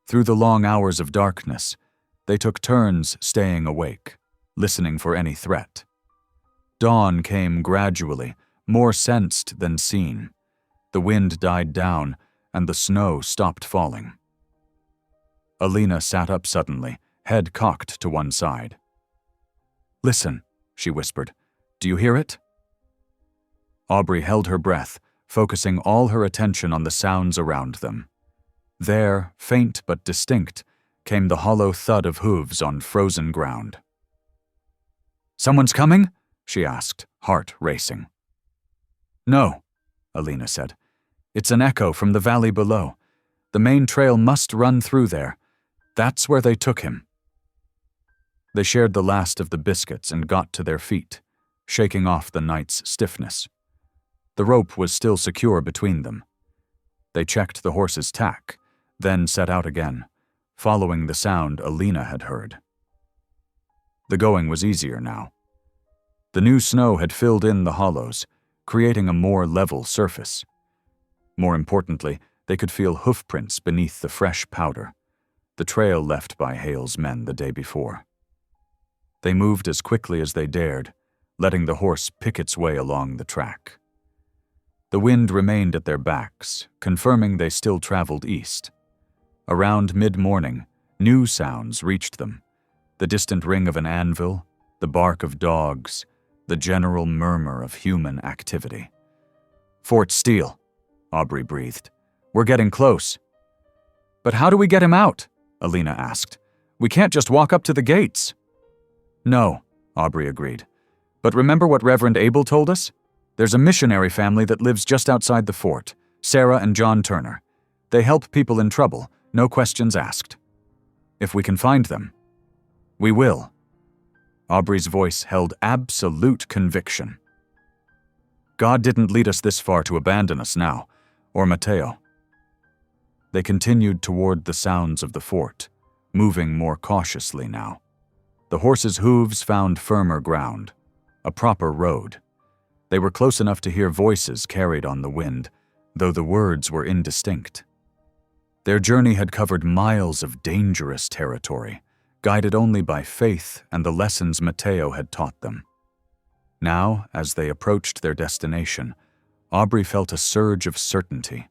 Through the long hours of darkness, they took turns staying awake, listening for any threat. Dawn came gradually, more sensed than seen. The wind died down, and the snow stopped falling. Alina sat up suddenly, head cocked to one side. "Listen," she whispered. "Do you hear it?" Aubrey held her breath, focusing all her attention on the sounds around them. There, faint but distinct, came the hollow thud of hooves on frozen ground. "Someone's coming?" she asked, heart racing. "No," Alina said. "It's an echo from the valley below. The main trail must run through there. That's where they took him." They shared the last of the biscuits and got to their feet, shaking off the night's stiffness. The rope was still secure between them. They checked the horse's tack, then set out again, following the sound Alina had heard. The going was easier now. The new snow had filled in the hollows, creating a more level surface. More importantly, they could feel hoofprints beneath the fresh powder, the trail left by Hale's men the day before. They moved as quickly as they dared, letting the horse pick its way along the track. The wind remained at their backs, confirming they still traveled east. Around mid-morning, new sounds reached them: the distant ring of an anvil, the bark of dogs, the general murmur of human activity. "Fort Steele," Aubrey breathed. "We're getting close." But how do we get him out? Alina asked. We can't just walk up to the gates. No, Aubrey agreed. But remember what Reverend Abel told us? There's a missionary family that lives just outside the fort, Sarah and John Turner. They help people in trouble, no questions asked. If we can find them, we will. Aubrey's voice held absolute conviction. God didn't lead us this far to abandon us now, or Mateo. They continued toward the sounds of the fort, moving more cautiously now. The horses' hooves found firmer ground, a proper road. They were close enough to hear voices carried on the wind, though the words were indistinct. Their journey had covered miles of dangerous territory, guided only by faith and the lessons Mateo had taught them. Now, as they approached their destination, Aubrey felt a surge of certainty.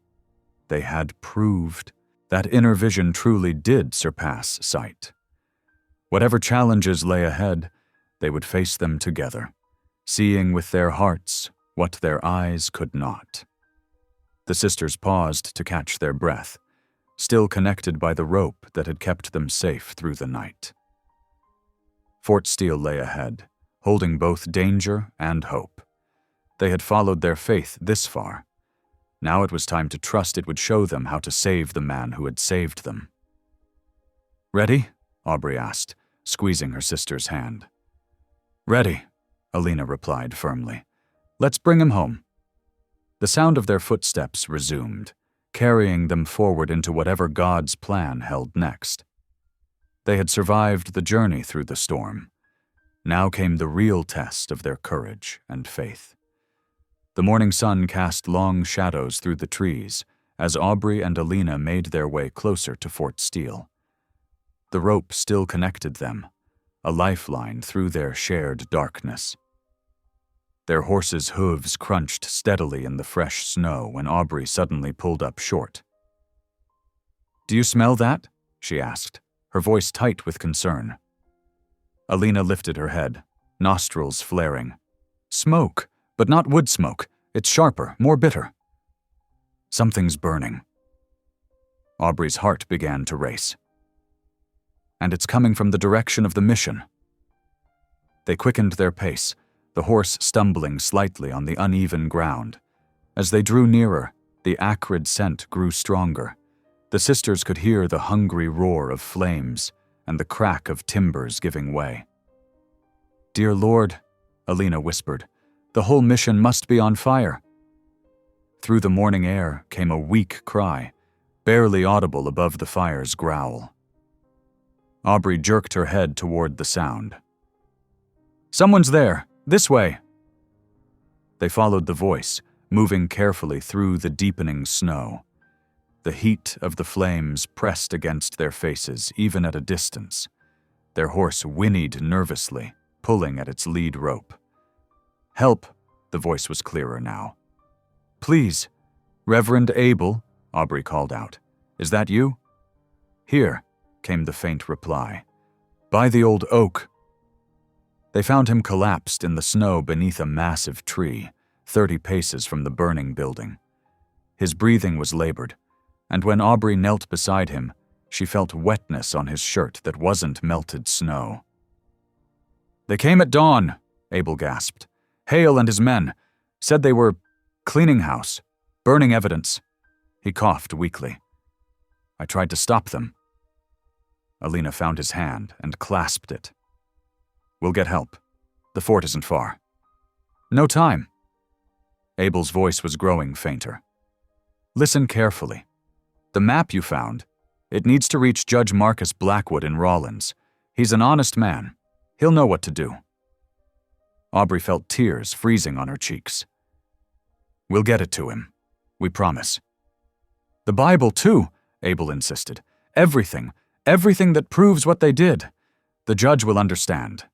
They had proved that inner vision truly did surpass sight. Whatever challenges lay ahead, they would face them together, seeing with their hearts what their eyes could not. The sisters paused to catch their breath, still connected by the rope that had kept them safe through the night. Fort Steele lay ahead, holding both danger and hope. They had followed their faith this far. Now it was time to trust it would show them how to save the man who had saved them. Ready? Aubrey asked, squeezing her sister's hand. Ready, Alina replied firmly. Let's bring him home. The sound of their footsteps resumed, carrying them forward into whatever God's plan held next. They had survived the journey through the storm. Now came the real test of their courage and faith. The morning sun cast long shadows through the trees as Aubrey and Alina made their way closer to Fort Steele. The rope still connected them, a lifeline through their shared darkness. Their horses' hooves crunched steadily in the fresh snow when Aubrey suddenly pulled up short. Do you smell that? She asked, her voice tight with concern. Alina lifted her head, nostrils flaring. Smoke, but not wood smoke. It's sharper, more bitter. Something's burning. Aubrey's heart began to race. And it's coming from the direction of the mission. They quickened their pace, the horse stumbling slightly on the uneven ground. As they drew nearer, the acrid scent grew stronger. The sisters could hear the hungry roar of flames and the crack of timbers giving way. Dear Lord, Alina whispered, the whole mission must be on fire. Through the morning air came a weak cry, barely audible above the fire's growl. Aubrey jerked her head toward the sound. Someone's there, this way. They followed the voice, moving carefully through the deepening snow. The heat of the flames pressed against their faces, even at a distance. Their horse whinnied nervously, pulling at its lead rope. Help, the voice was clearer now. Please, Reverend Abel, Aubrey called out. Is that you? Here, came the faint reply. By the old oak. They found him collapsed in the snow beneath a massive tree, 30 paces from the burning building. His breathing was labored, and when Aubrey knelt beside him, she felt wetness on his shirt that wasn't melted snow. They came at dawn, Abel gasped. Hale and his men said they were cleaning house, burning evidence. He coughed weakly. I tried to stop them. Alina found his hand and clasped it. We'll get help. The fort isn't far. No time. Abel's voice was growing fainter. Listen carefully. The map you found, it needs to reach Judge Marcus Blackwood in Rawlins. He's an honest man. He'll know what to do. Aubrey felt tears freezing on her cheeks. We'll get it to him. We promise. The Bible, too, Abel insisted. Everything that proves what they did. The judge will understand.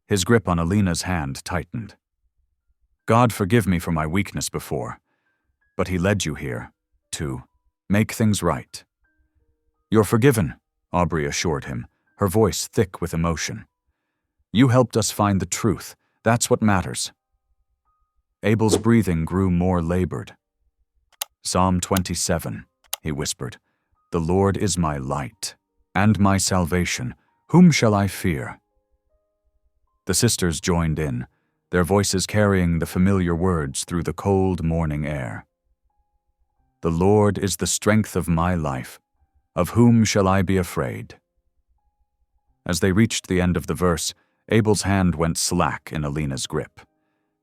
His grip on Alina's hand tightened. God forgive me for my weakness before, but he led you here to make things right. You're forgiven, Aubrey assured him, her voice thick with emotion. You helped us find the truth. That's what matters. Abel's breathing grew more labored. Psalm 27, he whispered. "The Lord is my light and my salvation. Whom shall I fear?" The sisters joined in, their voices carrying the familiar words through the cold morning air. "The Lord is the strength of my life. Of whom shall I be afraid?" As they reached the end of the verse, Abel's hand went slack in Alina's grip.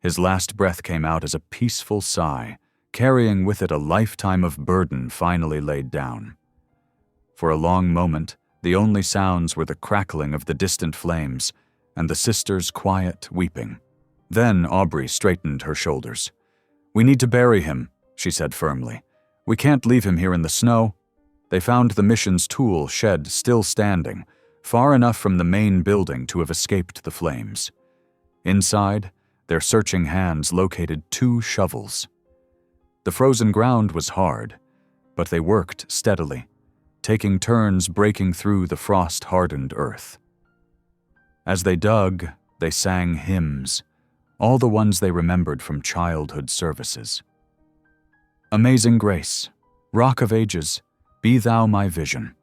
His last breath came out as a peaceful sigh, carrying with it a lifetime of burden finally laid down. For a long moment, the only sounds were the crackling of the distant flames and the sisters' quiet weeping. Then Aubrey straightened her shoulders. "We need to bury him," she said firmly. "We can't leave him here in the snow." They found the mission's tool shed still standing, far enough from the main building to have escaped the flames. Inside, their searching hands located 2 shovels. The frozen ground was hard, but they worked steadily, taking turns breaking through the frost-hardened earth. As they dug, they sang hymns, all the ones they remembered from childhood services. "Amazing Grace, Rock of Ages, be thou my vision."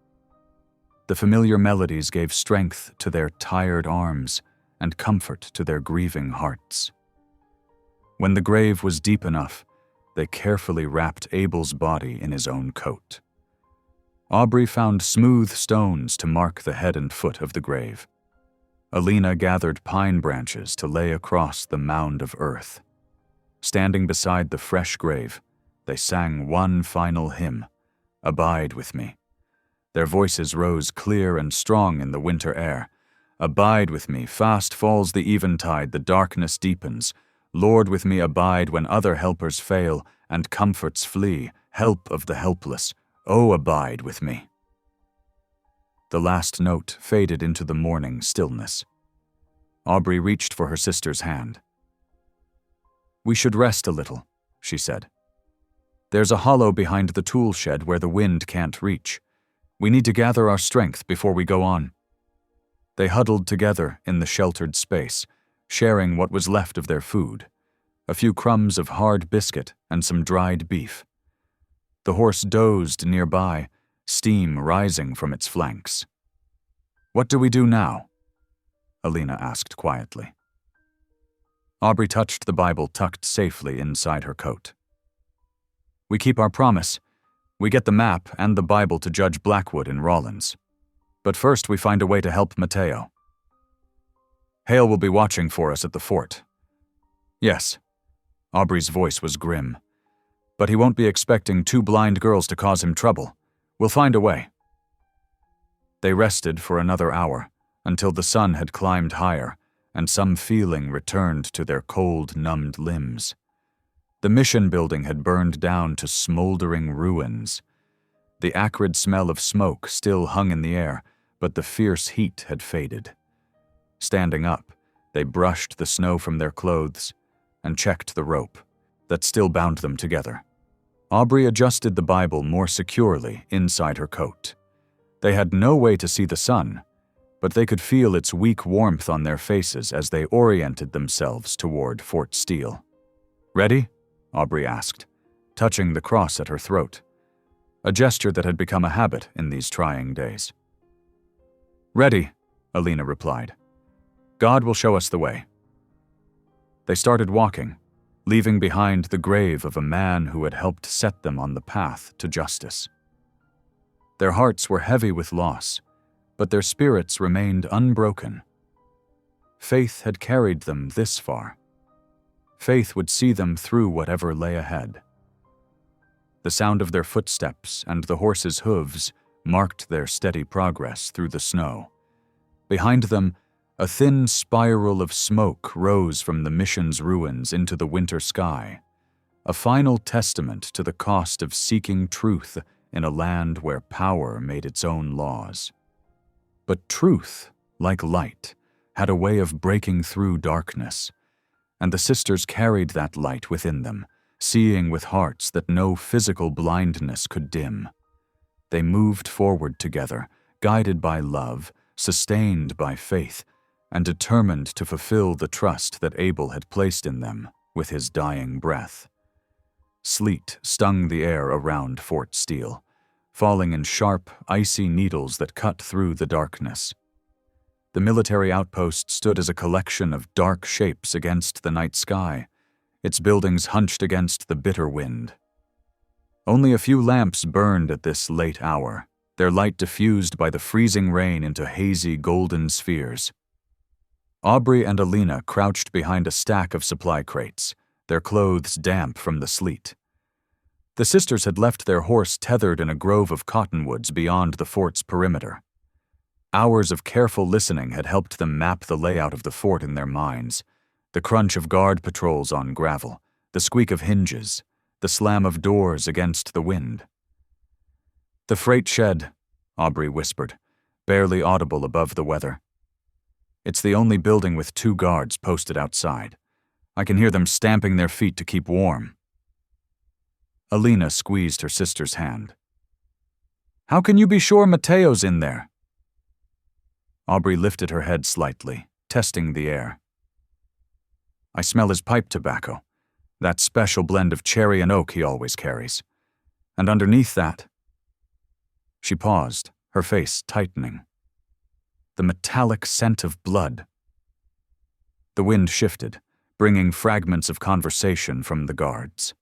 The familiar melodies gave strength to their tired arms and comfort to their grieving hearts. When the grave was deep enough, they carefully wrapped Abel's body in his own coat. Aubrey found smooth stones to mark the head and foot of the grave. Alina gathered pine branches to lay across the mound of earth. Standing beside the fresh grave, they sang one final hymn, "Abide with me." Their voices rose clear and strong in the winter air. "Abide with me, fast falls the eventide, the darkness deepens. Lord, with me abide when other helpers fail and comforts flee, help of the helpless. Oh, abide with me." The last note faded into the morning stillness. Aubrey reached for her sister's hand. "We should rest a little," she said. "There's a hollow behind the tool shed where the wind can't reach. We need to gather our strength before we go on." They huddled together in the sheltered space, sharing what was left of their food, a few crumbs of hard biscuit and some dried beef. The horse dozed nearby, steam rising from its flanks. "What do we do now?" Alina asked quietly. Aubrey touched the Bible tucked safely inside her coat. "We keep our promise. We get the map and the Bible to Judge Blackwood in Rawlins. But first we find a way to help Mateo. Hale will be watching for us at the fort." "Yes." Aubrey's voice was grim. "But he won't be expecting 2 blind girls to cause him trouble. We'll find a way." They rested for another hour, until the sun had climbed higher, and some feeling returned to their cold, numbed limbs. The mission building had burned down to smoldering ruins. The acrid smell of smoke still hung in the air, but the fierce heat had faded. Standing up, they brushed the snow from their clothes and checked the rope that still bound them together. Aubrey adjusted the Bible more securely inside her coat. They had no way to see the sun, but they could feel its weak warmth on their faces as they oriented themselves toward Fort Steele. "Ready?" Aubrey asked, touching the cross at her throat, a gesture that had become a habit in these trying days. "Ready," Alina replied. "God will show us the way." They started walking, leaving behind the grave of a man who had helped set them on the path to justice. Their hearts were heavy with loss, but their spirits remained unbroken. Faith had carried them this far. Faith would see them through whatever lay ahead. The sound of their footsteps and the horses' hooves marked their steady progress through the snow. Behind them, a thin spiral of smoke rose from the mission's ruins into the winter sky, a final testament to the cost of seeking truth in a land where power made its own laws. But truth, like light, had a way of breaking through darkness, and the sisters carried that light within them, seeing with hearts that no physical blindness could dim. They moved forward together, guided by love, sustained by faith, and determined to fulfill the trust that Abel had placed in them with his dying breath. Sleet stung the air around Fort Steele, falling in sharp, icy needles that cut through the darkness. The military outpost stood as a collection of dark shapes against the night sky, its buildings hunched against the bitter wind. Only a few lamps burned at this late hour, their light diffused by the freezing rain into hazy golden spheres. Aubrey and Alina crouched behind a stack of supply crates, their clothes damp from the sleet. The sisters had left their horse tethered in a grove of cottonwoods beyond the fort's perimeter. Hours of careful listening had helped them map the layout of the fort in their minds, the crunch of guard patrols on gravel, the squeak of hinges, the slam of doors against the wind. "The freight shed," Aubrey whispered, barely audible above the weather. "It's the only building with 2 guards posted outside. I can hear them stamping their feet to keep warm." Alina squeezed her sister's hand. "How can you be sure Mateo's in there?" Aubrey lifted her head slightly, testing the air. "I smell his pipe tobacco, that special blend of cherry and oak he always carries. And underneath that—" She paused, her face tightening. "The metallic scent of blood." The wind shifted, bringing fragments of conversation from the guards.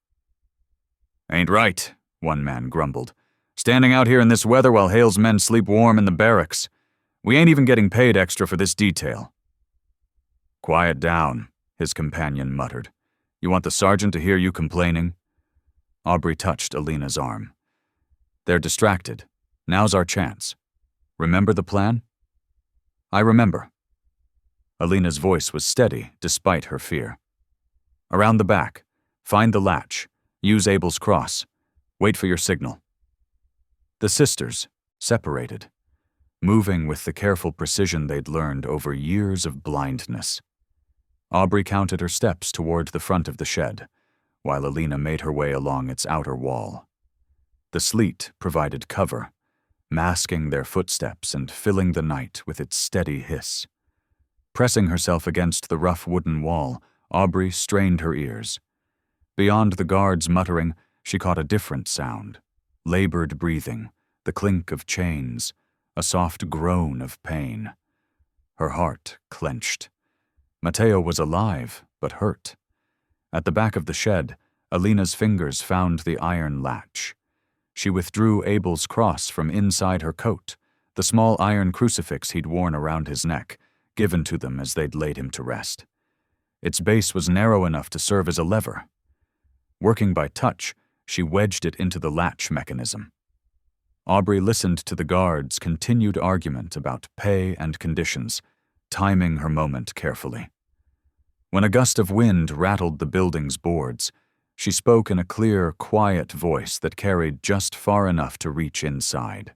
"Ain't right," one man grumbled. "Standing out here in this weather while Hale's men sleep warm in the barracks. We ain't even getting paid extra for this detail." "Quiet down," his companion muttered. "You want the sergeant to hear you complaining?" Aubrey touched Alina's arm. "They're distracted. Now's our chance. Remember the plan?" "I remember." Alina's voice was steady despite her fear. "Around the back. Find the latch. Use Abel's cross. Wait for your signal." The sisters, separated, moving with the careful precision they'd learned over years of blindness. Aubrey counted her steps toward the front of the shed, while Alina made her way along its outer wall. The sleet provided cover, masking their footsteps and filling the night with its steady hiss. Pressing herself against the rough wooden wall, Aubrey strained her ears. Beyond the guards' muttering, she caught a different sound: labored breathing, the clink of chains, a soft groan of pain. Her heart clenched. Mateo was alive, but hurt. At the back of the shed, Alina's fingers found the iron latch. She withdrew Abel's cross from inside her coat, the small iron crucifix he'd worn around his neck, given to them as they'd laid him to rest. Its base was narrow enough to serve as a lever. Working by touch, she wedged it into the latch mechanism. Aubrey listened to the guards' continued argument about pay and conditions, timing her moment carefully. When a gust of wind rattled the building's boards, she spoke in a clear, quiet voice that carried just far enough to reach inside.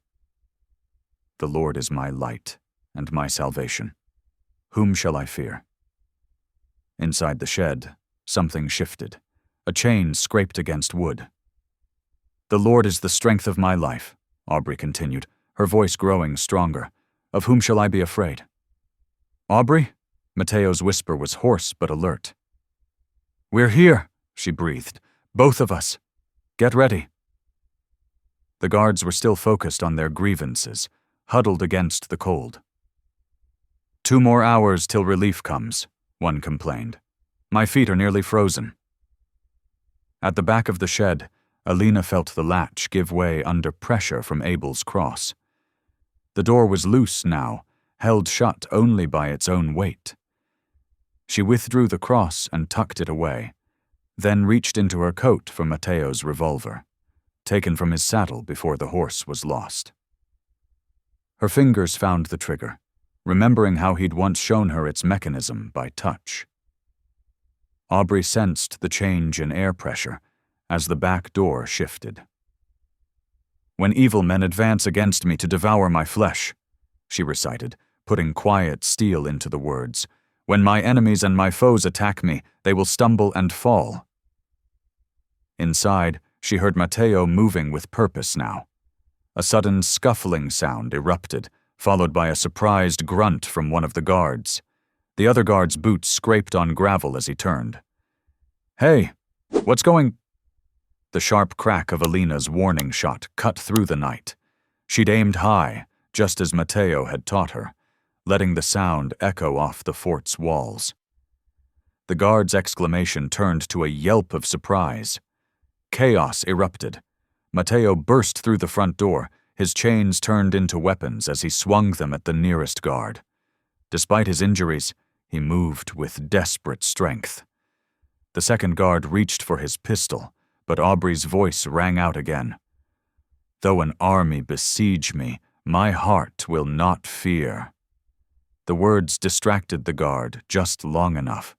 "The Lord is my light and my salvation. Whom shall I fear?" Inside the shed, something shifted. A chain scraped against wood. "The Lord is the strength of my life," Aubrey continued, her voice growing stronger. "Of whom shall I be afraid?" "Aubrey?" Mateo's whisper was hoarse but alert. "We're here," she breathed. "Both of us. Get ready." The guards were still focused on their grievances, huddled against the cold. "2 more hours till relief comes," one complained. "My feet are nearly frozen." At the back of the shed, Alina felt the latch give way under pressure from Abel's cross. The door was loose now, held shut only by its own weight. She withdrew the cross and tucked it away, then reached into her coat for Mateo's revolver, taken from his saddle before the horse was lost. Her fingers found the trigger, remembering how he'd once shown her its mechanism by touch. Aubrey sensed the change in air pressure as the back door shifted. "When evil men advance against me to devour my flesh," she recited, putting quiet steel into the words, "when my enemies and my foes attack me, they will stumble and fall." Inside, she heard Mateo moving with purpose now. A sudden scuffling sound erupted, followed by a surprised grunt from one of the guards. The other guard's boots scraped on gravel as he turned. "Hey, what's going—" The sharp crack of Alina's warning shot cut through the night. She'd aimed high, just as Matteo had taught her, letting the sound echo off the fort's walls. The guard's exclamation turned to a yelp of surprise. Chaos erupted. Matteo burst through the front door, his chains turned into weapons as he swung them at the nearest guard. Despite his injuries, he moved with desperate strength. The second guard reached for his pistol, but Aubrey's voice rang out again. "Though an army besiege me, my heart will not fear." The words distracted the guard just long enough.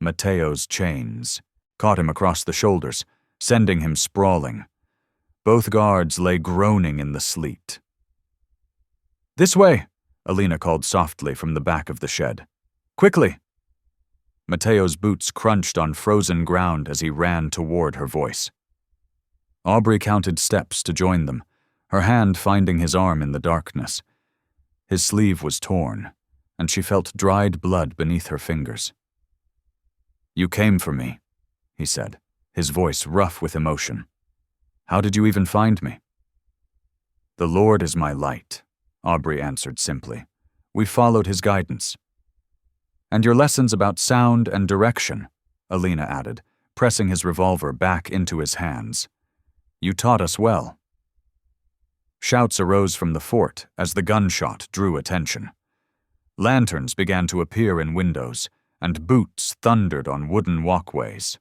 Matteo's chains caught him across the shoulders, sending him sprawling. Both guards lay groaning in the sleet. "This way," Alina called softly from the back of the shed. "Quickly!" Matteo's boots crunched on frozen ground as he ran toward her voice. Aubrey counted steps to join them, her hand finding his arm in the darkness. His sleeve was torn, and she felt dried blood beneath her fingers. "You came for me," he said, his voice rough with emotion. "How did you even find me?" "The Lord is my light," Aubrey answered simply. "We followed his guidance." "And your lessons about sound and direction," Alina added, pressing his revolver back into his hands. "You taught us well." Shouts arose from the fort as the gunshot drew attention. Lanterns began to appear in windows, and boots thundered on wooden walkways.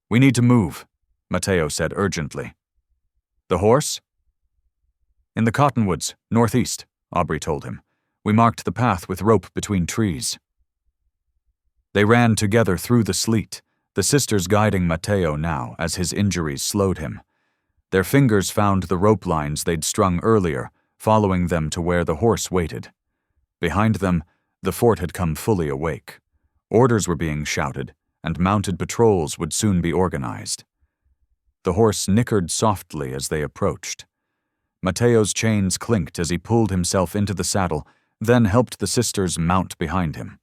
"We need to move," Matteo said urgently. "The horse?" "In the cottonwoods, northeast," Aubrey told him. "We marked the path with rope between trees." They ran together through the sleet, the sisters guiding Matteo now as his injuries slowed him. Their fingers found the rope lines they'd strung earlier, following them to where the horse waited. Behind them, the fort had come fully awake. Orders were being shouted, and mounted patrols would soon be organized. The horse nickered softly as they approached. Matteo's chains clinked as he pulled himself into the saddle, then helped the sisters mount behind him.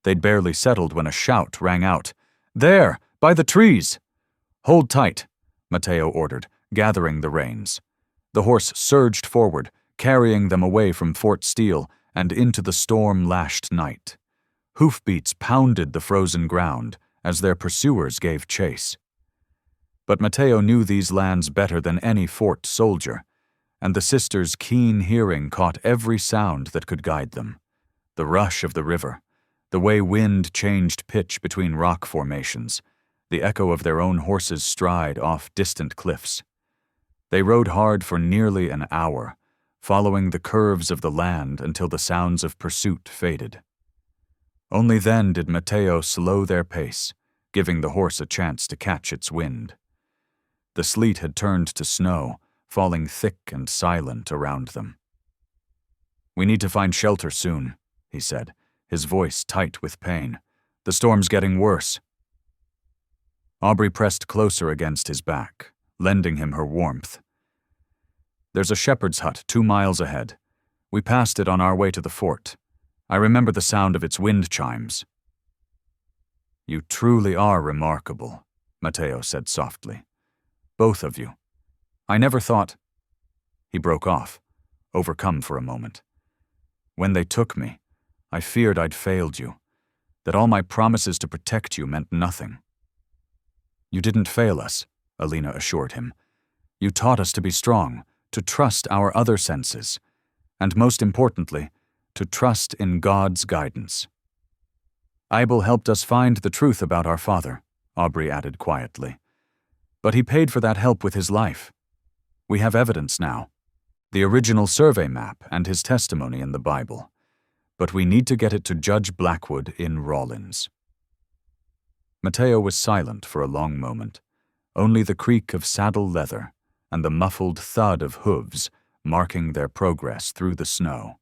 They'd barely settled when a shout rang out. "There, by the trees!" "Hold tight," Matteo ordered, gathering the reins. The horse surged forward, carrying them away from Fort Steele and into the storm-lashed night. Hoofbeats pounded the frozen ground as their pursuers gave chase. But Matteo knew these lands better than any fort soldier, and the sisters' keen hearing caught every sound that could guide them. The rush of the river, the way wind changed pitch between rock formations, the echo of their own horses' stride off distant cliffs. They rode hard for nearly an hour, following the curves of the land until the sounds of pursuit faded. Only then did Matteo slow their pace, giving the horse a chance to catch its wind. The sleet had turned to snow, falling thick and silent around them. "We need to find shelter soon," he said, his voice tight with pain. "The storm's getting worse." Aubrey pressed closer against his back, lending him her warmth. "There's a shepherd's hut 2 miles ahead. We passed it on our way to the fort. I remember the sound of its wind chimes." "You truly are remarkable," Matteo said softly. "Both of you. I never thought—" He broke off, overcome for a moment. "When they took me, I feared I'd failed you, that all my promises to protect you meant nothing." "You didn't fail us," Alina assured him. "You taught us to be strong, to trust our other senses, and most importantly, to trust in God's guidance." "Abel helped us find the truth about our father," Aubrey added quietly. "But he paid for that help with his life. We have evidence now, the original survey map and his testimony in the Bible. But we need to get it to Judge Blackwood in Rawlins." Matteo was silent for a long moment, only the creak of saddle leather and the muffled thud of hooves marking their progress through the snow.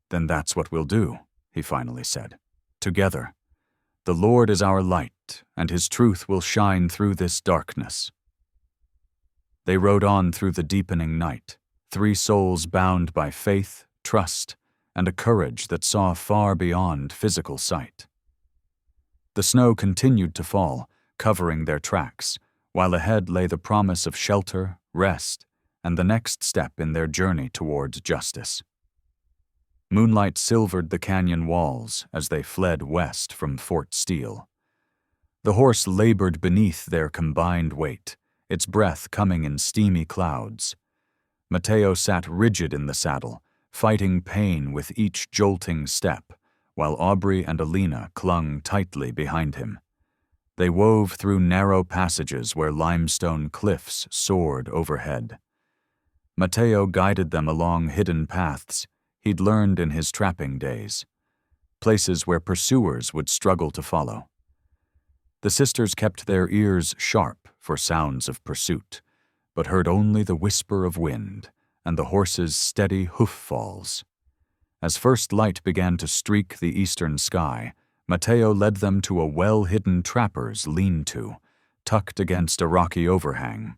"Then that's what we'll do," he finally said. "Together. The Lord is our light, and his truth will shine through this darkness." They rode on through the deepening night, 3 souls bound by faith, trust, and a courage that saw far beyond physical sight. The snow continued to fall, covering their tracks, while ahead lay the promise of shelter, rest, and the next step in their journey towards justice. Moonlight silvered the canyon walls as they fled west from Fort Steele. The horse labored beneath their combined weight, its breath coming in steamy clouds. Mateo sat rigid in the saddle, fighting pain with each jolting step, while Aubrey and Alina clung tightly behind him. They wove through narrow passages where limestone cliffs soared overhead. Mateo guided them along hidden paths he'd learned in his trapping days, places where pursuers would struggle to follow. The sisters kept their ears sharp for sounds of pursuit, but heard only the whisper of wind and the horses' steady hoof falls. As first light began to streak the eastern sky, Mateo led them to a well-hidden trapper's lean-to, tucked against a rocky overhang.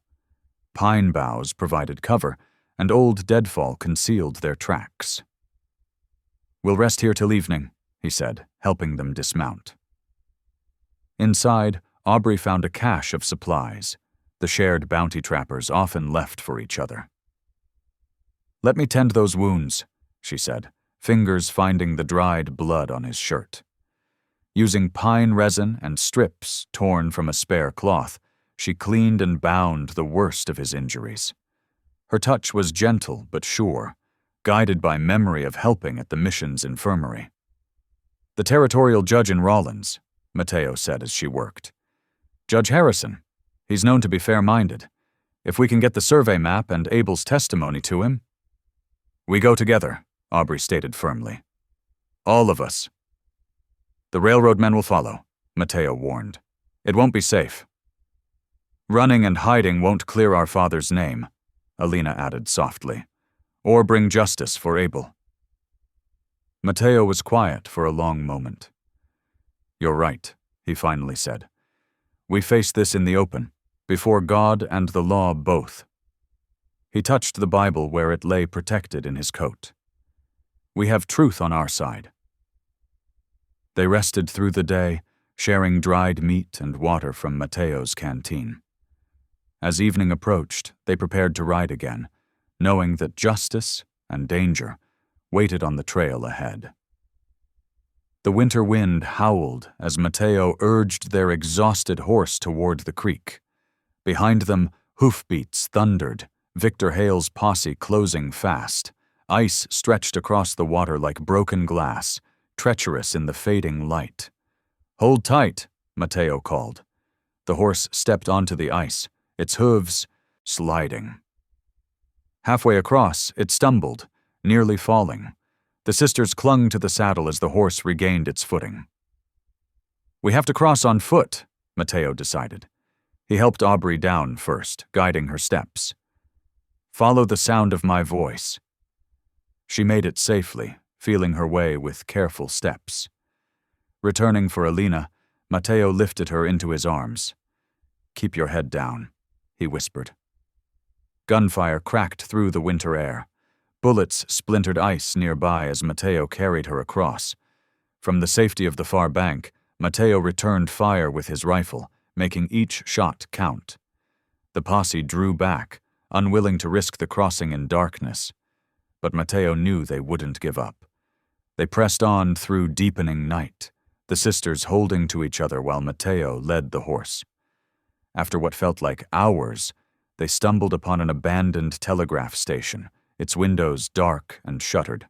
Pine boughs provided cover, and old deadfall concealed their tracks. "We'll rest here till evening," he said, helping them dismount. Inside, Aubrey found a cache of supplies, the shared bounty trappers often left for each other. "Let me tend those wounds," she said, fingers finding the dried blood on his shirt. Using pine resin and strips torn from a spare cloth, she cleaned and bound the worst of his injuries. Her touch was gentle but sure, guided by memory of helping at the mission's infirmary. "The territorial judge in Rawlins," Mateo said as she worked. "Judge Harrison. He's known to be fair-minded. If we can get the survey map and Abel's testimony to him—" "We go together," Aubrey stated firmly. "All of us." "The railroad men will follow," Mateo warned. "It won't be safe." "Running and hiding won't clear our father's name," Alina added softly, "or bring justice for Abel." Mateo was quiet for a long moment. "You're right," he finally said. "We face this in the open, before God and the law both." He touched the Bible where it lay protected in his coat. "We have truth on our side." They rested through the day, sharing dried meat and water from Mateo's canteen. As evening approached, they prepared to ride again, knowing that justice and danger waited on the trail ahead. The winter wind howled as Mateo urged their exhausted horse toward the creek. Behind them, hoofbeats thundered, Victor Hale's posse closing fast. Ice stretched across the water like broken glass, treacherous in the fading light. "Hold tight," Mateo called. The horse stepped onto the ice, its hooves sliding. Halfway across, it stumbled, nearly falling. The sisters clung to the saddle as the horse regained its footing. "We have to cross on foot," Mateo decided. He helped Aubrey down first, guiding her steps. "Follow the sound of my voice." She made it safely, feeling her way with careful steps. Returning for Alina, Mateo lifted her into his arms. "Keep your head down," he whispered. Gunfire cracked through the winter air. Bullets splintered ice nearby as Mateo carried her across. From the safety of the far bank, Mateo returned fire with his rifle, making each shot count. The posse drew back, unwilling to risk the crossing in darkness. But Mateo knew they wouldn't give up. They pressed on through deepening night, the sisters holding to each other while Mateo led the horse. After what felt like hours, they stumbled upon an abandoned telegraph station, its windows dark and shuttered.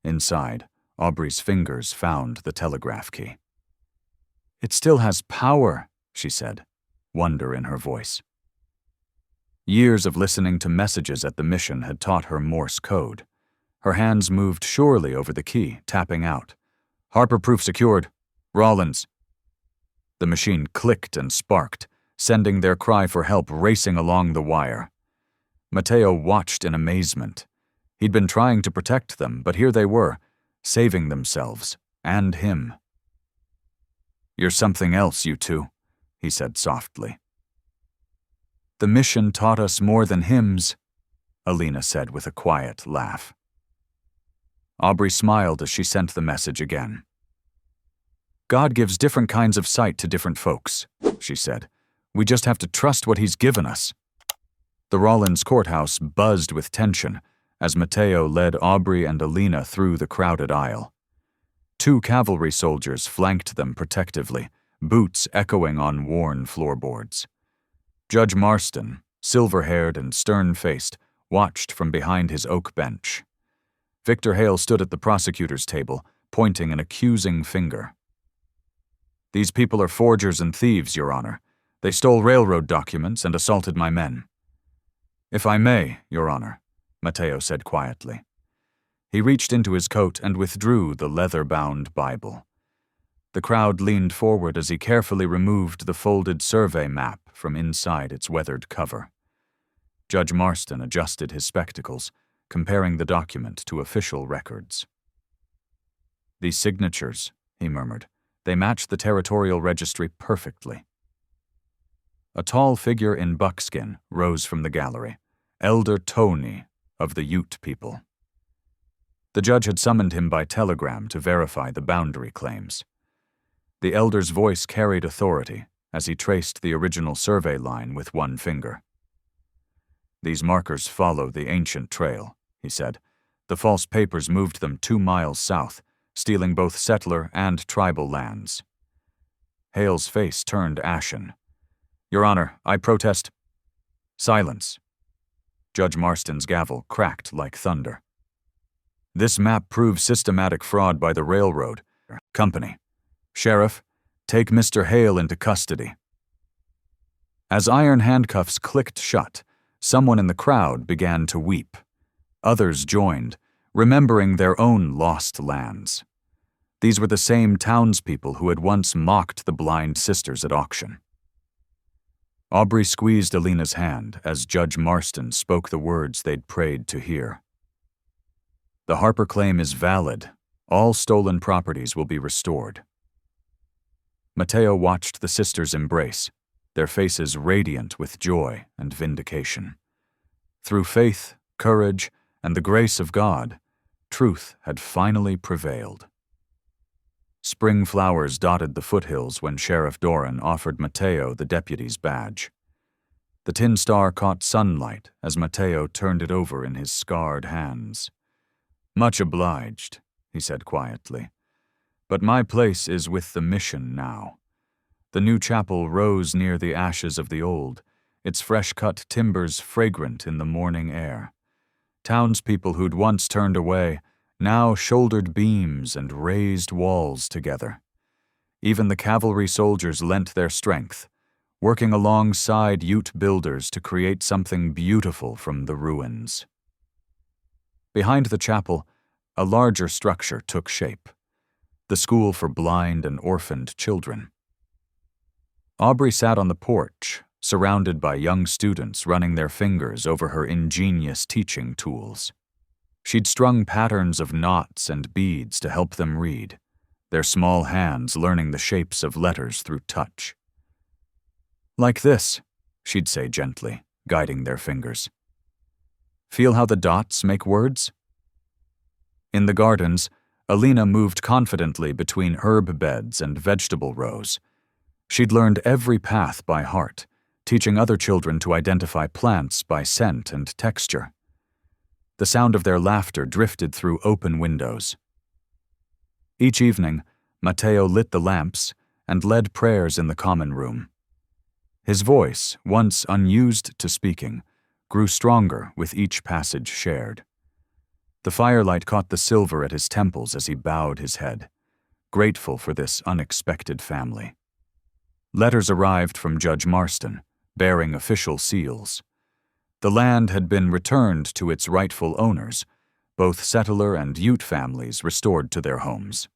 Inside, Aubrey's fingers found the telegraph key. "It still has power," she said, wonder in her voice. Years of listening to messages at the mission had taught her Morse code. Her hands moved surely over the key, tapping out. "Harper proof secured. Rawlins." The machine clicked and sparked, sending their cry for help racing along the wire. Mateo watched in amazement. He'd been trying to protect them, but here they were, saving themselves, and him. "You're something else, you two," he said softly. "The mission taught us more than hymns," Alina said with a quiet laugh. Aubrey smiled as she sent the message again. "God gives different kinds of sight to different folks." she said. "We just have to trust what he's given us." The Rollins courthouse buzzed with tension as Mateo led Aubrey and Alina through the crowded aisle. 2 cavalry soldiers flanked them protectively, boots echoing on worn floorboards. Judge Marston, silver-haired and stern-faced, watched from behind his oak bench. Victor Hale stood at the prosecutor's table, pointing an accusing finger. "These people are forgers and thieves, Your Honor. They stole railroad documents and assaulted my men." "If I may, Your Honor," Mateo said quietly. He reached into his coat and withdrew the leather-bound Bible. The crowd leaned forward as he carefully removed the folded survey map from inside its weathered cover. Judge Marston adjusted his spectacles, comparing the document to official records. "These signatures," he murmured, "they match the territorial registry perfectly." A tall figure in buckskin rose from the gallery, Elder Tony of the Ute people. The judge had summoned him by telegram to verify the boundary claims. The elder's voice carried authority as he traced the original survey line with one finger. "These markers follow the ancient trail," he said. "The false papers moved them 2 miles south, stealing both settler and tribal lands." Hale's face turned ashen. "Your Honor, I protest—" "Silence." Judge Marston's gavel cracked like thunder. "This map proves systematic fraud by the railroad company. Sheriff, take Mr. Hale into custody." As iron handcuffs clicked shut, someone in the crowd began to weep. Others joined, remembering their own lost lands. These were the same townspeople who had once mocked the blind sisters at auction. Aubrey squeezed Alina's hand as Judge Marston spoke the words they'd prayed to hear. "The Harper claim is valid. All stolen properties will be restored." Mateo watched the sisters embrace, their faces radiant with joy and vindication. Through faith, courage, and the grace of God, truth had finally prevailed. Spring flowers dotted the foothills when Sheriff Doran offered Mateo the deputy's badge. The tin star caught sunlight as Mateo turned it over in his scarred hands. "Much obliged," he said quietly. "But my place is with the mission now." The new chapel rose near the ashes of the old, its fresh-cut timbers fragrant in the morning air. Townspeople who'd once turned away now shouldered beams and raised walls together. Even the cavalry soldiers lent their strength, working alongside Ute builders to create something beautiful from the ruins. Behind the chapel, a larger structure took shape, the school for blind and orphaned children. Aubrey sat on the porch, surrounded by young students running their fingers over her ingenious teaching tools. She'd strung patterns of knots and beads to help them read, their small hands learning the shapes of letters through touch. "Like this," she'd say gently, guiding their fingers. "Feel how the dots make words?" In the gardens, Alina moved confidently between herb beds and vegetable rows. She'd learned every path by heart, teaching other children to identify plants by scent and texture. The sound of their laughter drifted through open windows. Each evening, Mateo lit the lamps and led prayers in the common room. His voice, once unused to speaking, grew stronger with each passage shared. The firelight caught the silver at his temples as he bowed his head, grateful for this unexpected family. Letters arrived from Judge Marston, bearing official seals. The land had been returned to its rightful owners, both settler and Ute families restored to their homes.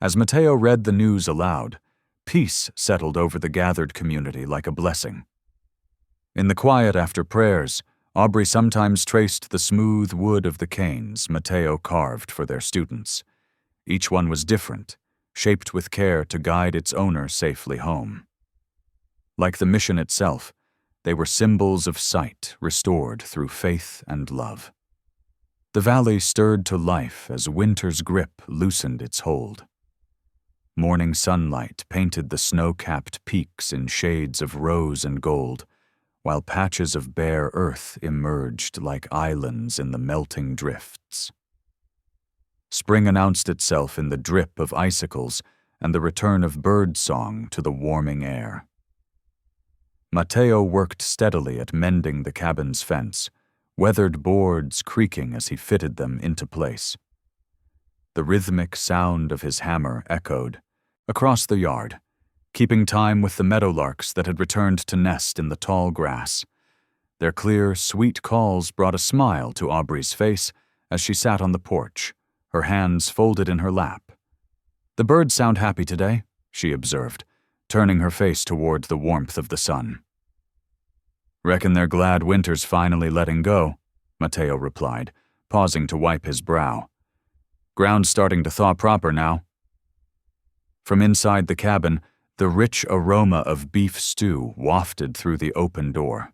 As Mateo read the news aloud, peace settled over the gathered community like a blessing. In the quiet after prayers, Aubrey sometimes traced the smooth wood of the canes Mateo carved for their students. Each one was different, shaped with care to guide its owner safely home. Like the mission itself, they were symbols of sight restored through faith and love. The valley stirred to life as winter's grip loosened its hold. Morning sunlight painted the snow-capped peaks in shades of rose and gold, while patches of bare earth emerged like islands in the melting drifts. Spring announced itself in the drip of icicles and the return of bird song to the warming air. Matteo worked steadily at mending the cabin's fence, weathered boards creaking as he fitted them into place. The rhythmic sound of his hammer echoed across the yard, keeping time with the meadowlarks that had returned to nest in the tall grass. Their clear, sweet calls brought a smile to Aubrey's face as she sat on the porch, her hands folded in her lap. "The birds sound happy today," she observed, turning her face toward the warmth of the sun. "Reckon they're glad winter's finally letting go," Matteo replied, pausing to wipe his brow. "Ground's starting to thaw proper now." From inside the cabin, the rich aroma of beef stew wafted through the open door.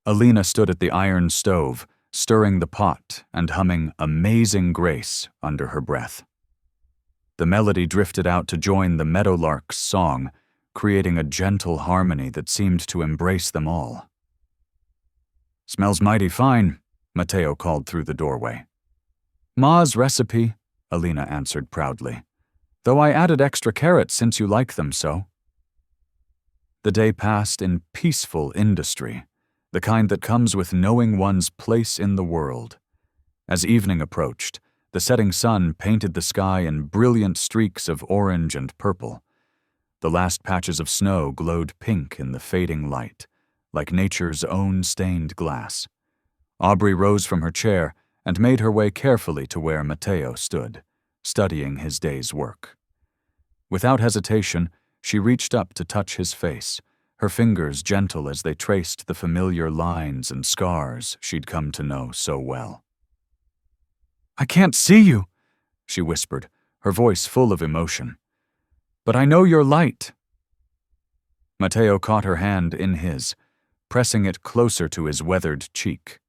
Alina stood at the iron stove, stirring the pot and humming "Amazing Grace" under her breath. The melody drifted out to join the meadowlark's song, creating a gentle harmony that seemed to embrace them all. "Smells mighty fine," Matteo called through the doorway. "Ma's recipe," Alina answered proudly, "though I added extra carrots since you like them so." The day passed in peaceful industry, the kind that comes with knowing one's place in the world. As evening approached, the setting sun painted the sky in brilliant streaks of orange and purple. The last patches of snow glowed pink in the fading light, like nature's own stained glass. Aubrey rose from her chair and made her way carefully to where Matteo stood, studying his day's work. Without hesitation, she reached up to touch his face, her fingers gentle as they traced the familiar lines and scars she'd come to know so well. "I can't see you," she whispered, her voice full of emotion. "But I know you're light." Matteo caught her hand in his, pressing it closer to his weathered cheek.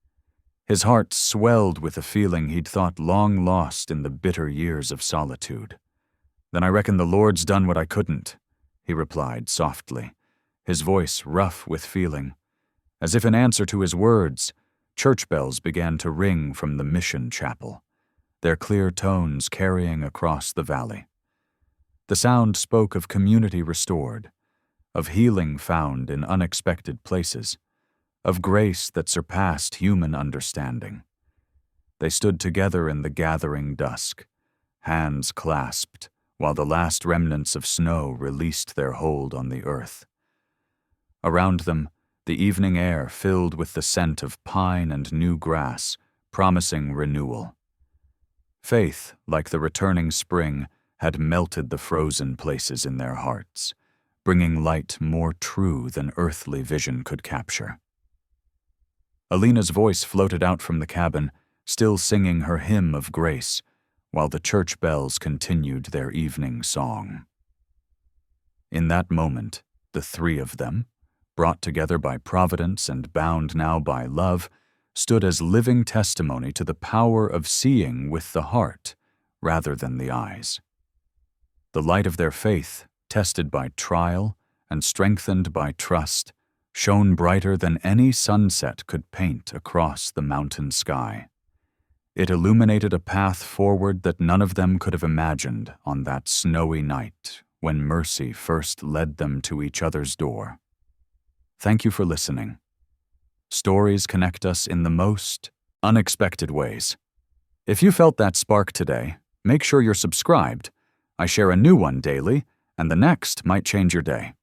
His heart swelled with a feeling he'd thought long lost in the bitter years of solitude. "Then I reckon the Lord's done what I couldn't," he replied softly, his voice rough with feeling. As if in answer to his words, church bells began to ring from the mission chapel, their clear tones carrying across the valley. The sound spoke of community restored, of healing found in unexpected places, of grace that surpassed human understanding. They stood together in the gathering dusk, hands clasped, while the last remnants of snow released their hold on the earth. Around them, the evening air filled with the scent of pine and new grass, promising renewal. Faith, like the returning spring, had melted the frozen places in their hearts, bringing light more true than earthly vision could capture. Alina's voice floated out from the cabin, still singing her hymn of grace, while the church bells continued their evening song. In that moment, the three of them, brought together by providence and bound now by love, stood as living testimony to the power of seeing with the heart rather than the eyes. The light of their faith, tested by trial and strengthened by trust, shone brighter than any sunset could paint across the mountain sky. It illuminated a path forward that none of them could have imagined on that snowy night when mercy first led them to each other's door. Thank you for listening. Stories connect us in the most unexpected ways. If you felt that spark today, make sure you're subscribed. I share a new one daily, and the next might change your day.